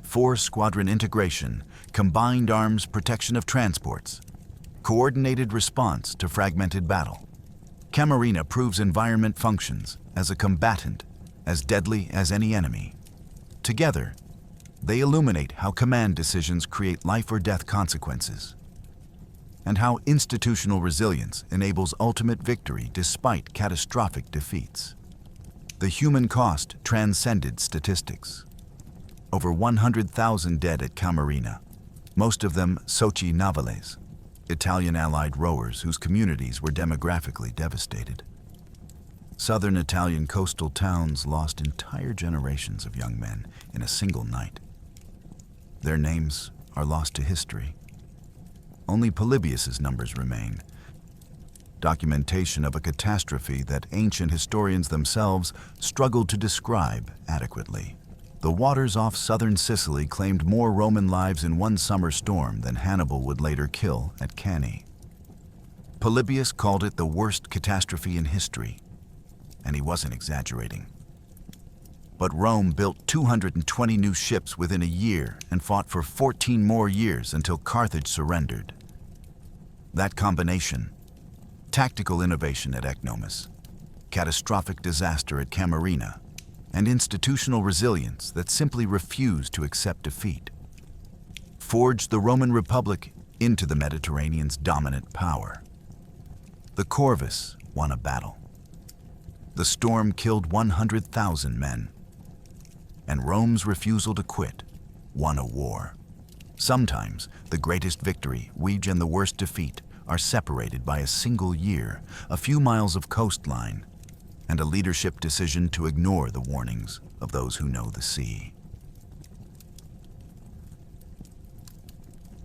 4-squadron integration, combined arms protection of transports, coordinated response to fragmented battle. Camarina proves environment functions as a combatant, as deadly as any enemy. Together, they illuminate how command decisions create life or death consequences, and how institutional resilience enables ultimate victory despite catastrophic defeats. The human cost transcended statistics. Over 100,000 dead at Camarina, most of them Soci Navales, Italian allied rowers whose communities were demographically devastated. Southern Italian coastal towns lost entire generations of young men in a single night. Their names are lost to history. Only Polybius's numbers remain. Documentation of a catastrophe that ancient historians themselves struggled to describe adequately. The waters off southern Sicily claimed more Roman lives in one summer storm than Hannibal would later kill at Cannae. Polybius called it the worst catastrophe in history, and he wasn't exaggerating. But Rome built 220 new ships within a year and fought for 14 more years until Carthage surrendered. That combination, tactical innovation at Ecnomus, catastrophic disaster at Camarina, and institutional resilience that simply refused to accept defeat, forged the Roman Republic into the Mediterranean's dominant power. The corvus won a battle. The storm killed 100,000 men. And Rome's refusal to quit won a war. Sometimes the greatest victory, and the worst defeat, are separated by a single year, a few miles of coastline, and a leadership decision to ignore the warnings of those who know the sea.